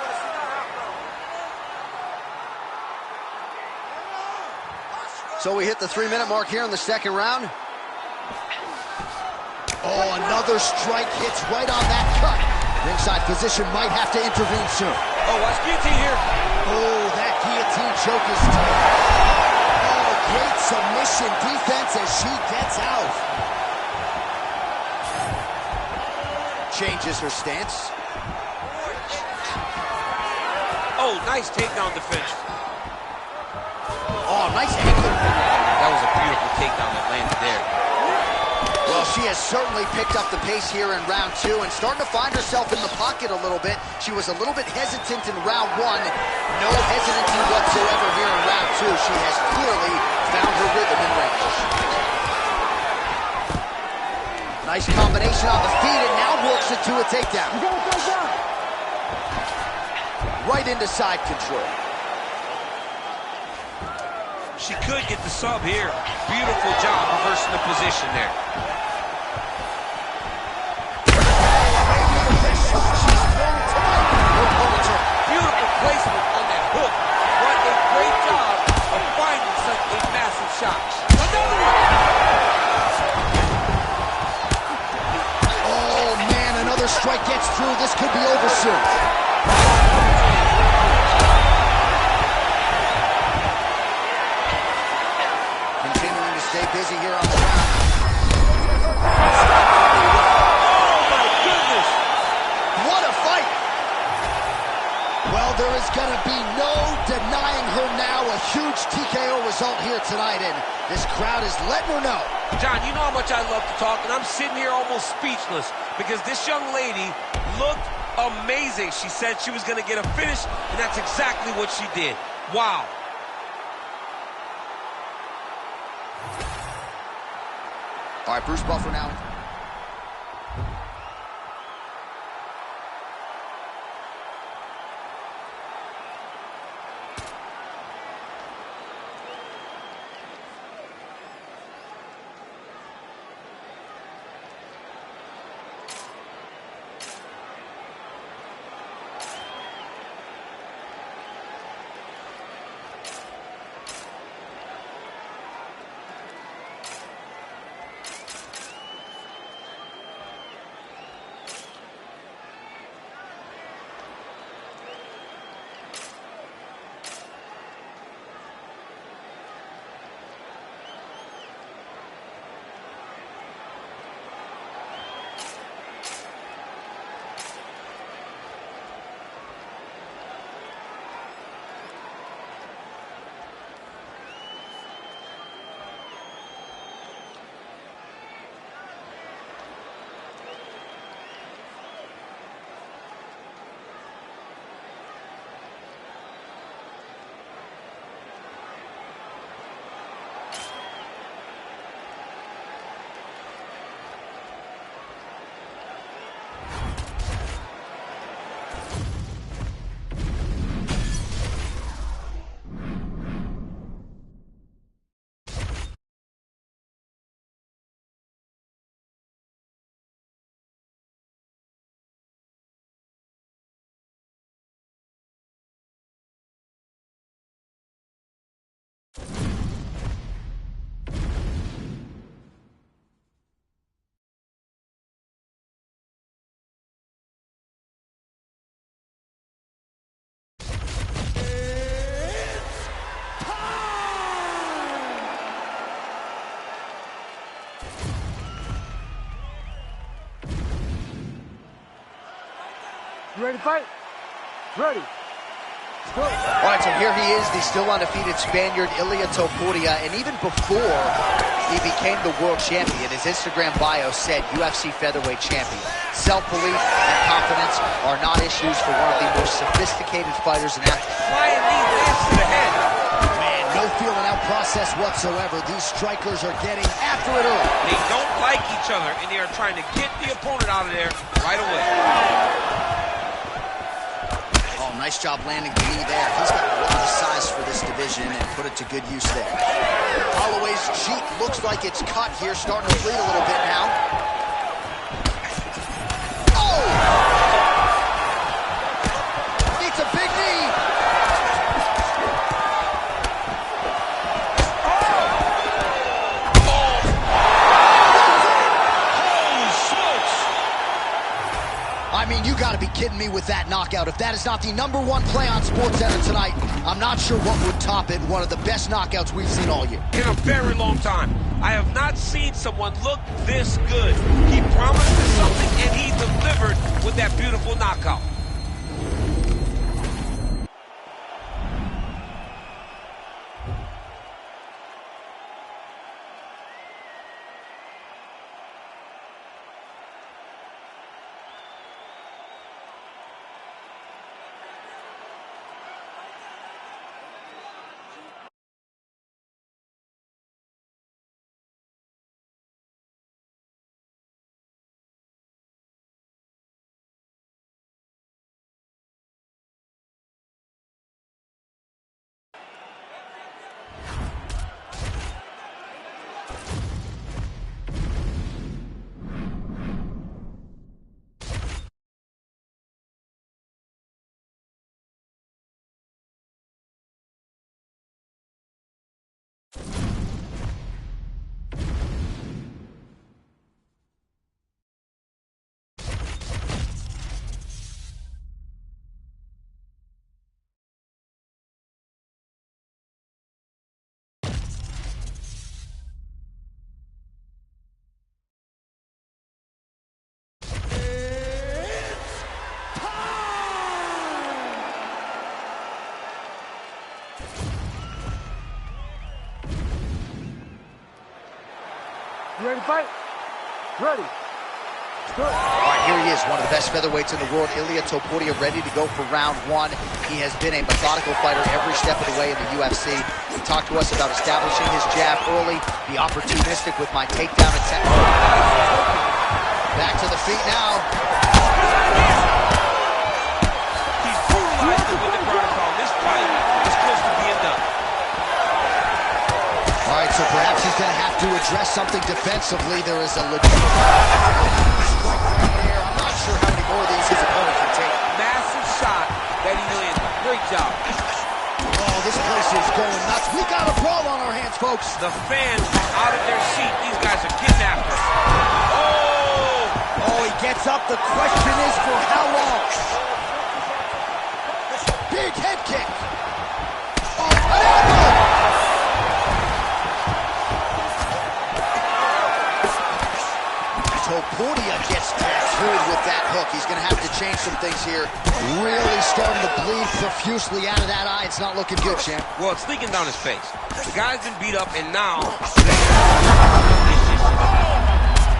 So we hit the 3-minute mark here in the second round. Oh, another strike hits right on that cut. Ringside physician might have to intervene soon. Oh, watch guillotine here. Oh, that guillotine choke is tight. Oh, great submission defense as she gets out. Changes her stance. Oh, nice takedown defense. Oh, nice ankle. That was a beautiful takedown that landed there. Well, she has certainly picked up the pace here in round 2 and starting to find herself in the pocket a little bit. She was a little bit hesitant in round 1. No hesitancy whatsoever here in round 2. She has clearly found her rhythm in range. Nice combination on the feet and now works it to a takedown. You gotta go down. Right into side control. She could get the sub here. Beautiful job reversing the position there. Beautiful placement on that hook. What a great job of finding such a massive shot. Another one! Oh, man, another strike gets through. This could be over soon. Continuing to stay busy here on the ground. Oh, my goodness! What a fight! Well, there is going to be no denying her now. A huge TKO result here tonight, and this crowd is letting her know. John, you know how much I love to talk, and I'm sitting here almost speechless because this young lady looked amazing. She said she was going to get a finish, and that's exactly what she did. Wow. All right, Bruce Buffer now. You ready to fight? Ready. Go. All right, so here he is, the still undefeated Spaniard, Ilia Topuria, and even before he became the world champion, his Instagram bio said UFC featherweight champion. Self-belief and confidence are not issues for one of the most sophisticated fighters in athletes. Flying knee lands to the head. Man, no feeling out process whatsoever. These strikers are getting after it early. They don't like each other, and they are trying to get the opponent out of there right away. Oh, nice job landing the knee there. He's got a lot of size for this division and put it to good use there. Holloway's cheek looks like it's cut here, starting to bleed a little bit now. Oh! It's a big knee. I mean, you got to be kidding me with that knockout. If that is not the #1 play on SportsCenter tonight, I'm not sure what would top it. One of the best knockouts we've seen all year. In a very long time. I have not seen someone look this good. He promised us something, and he delivered with that beautiful knockout. You ready to fight? Ready. Go. All right, Here he is, one of the best featherweights in the world, Ilia Topuria, ready to go for round one. He has been a methodical fighter every step of the way in the UFC. He talked to us about establishing his jab early, be opportunistic with my takedown attempt. Back to the feet now. He's brutalized him with the protocol. This fight is close to being done. All right, so perhaps he's going to have to address something defensively. There is a legitimate strike right there. I'm not sure how many more of these his opponent can take. Massive shot that he landed. Great job. Oh, this place is going nuts. We got a brawl on our hands, folks. The fans are out of their seat. These guys are getting after it. Oh, he gets up. The question is for how long? Big head kick. Oh, an elbow. Topuria gets tattooed with that hook. He's going to have to change some things here. Really starting to bleed profusely out of that eye. It's not looking good, champ. Well, it's leaking down his face. The guy's been beat up, and now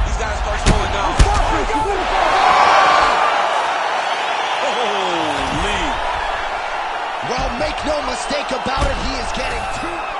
he's got to start slowing down. Holy. Well, make no mistake about it, he is getting too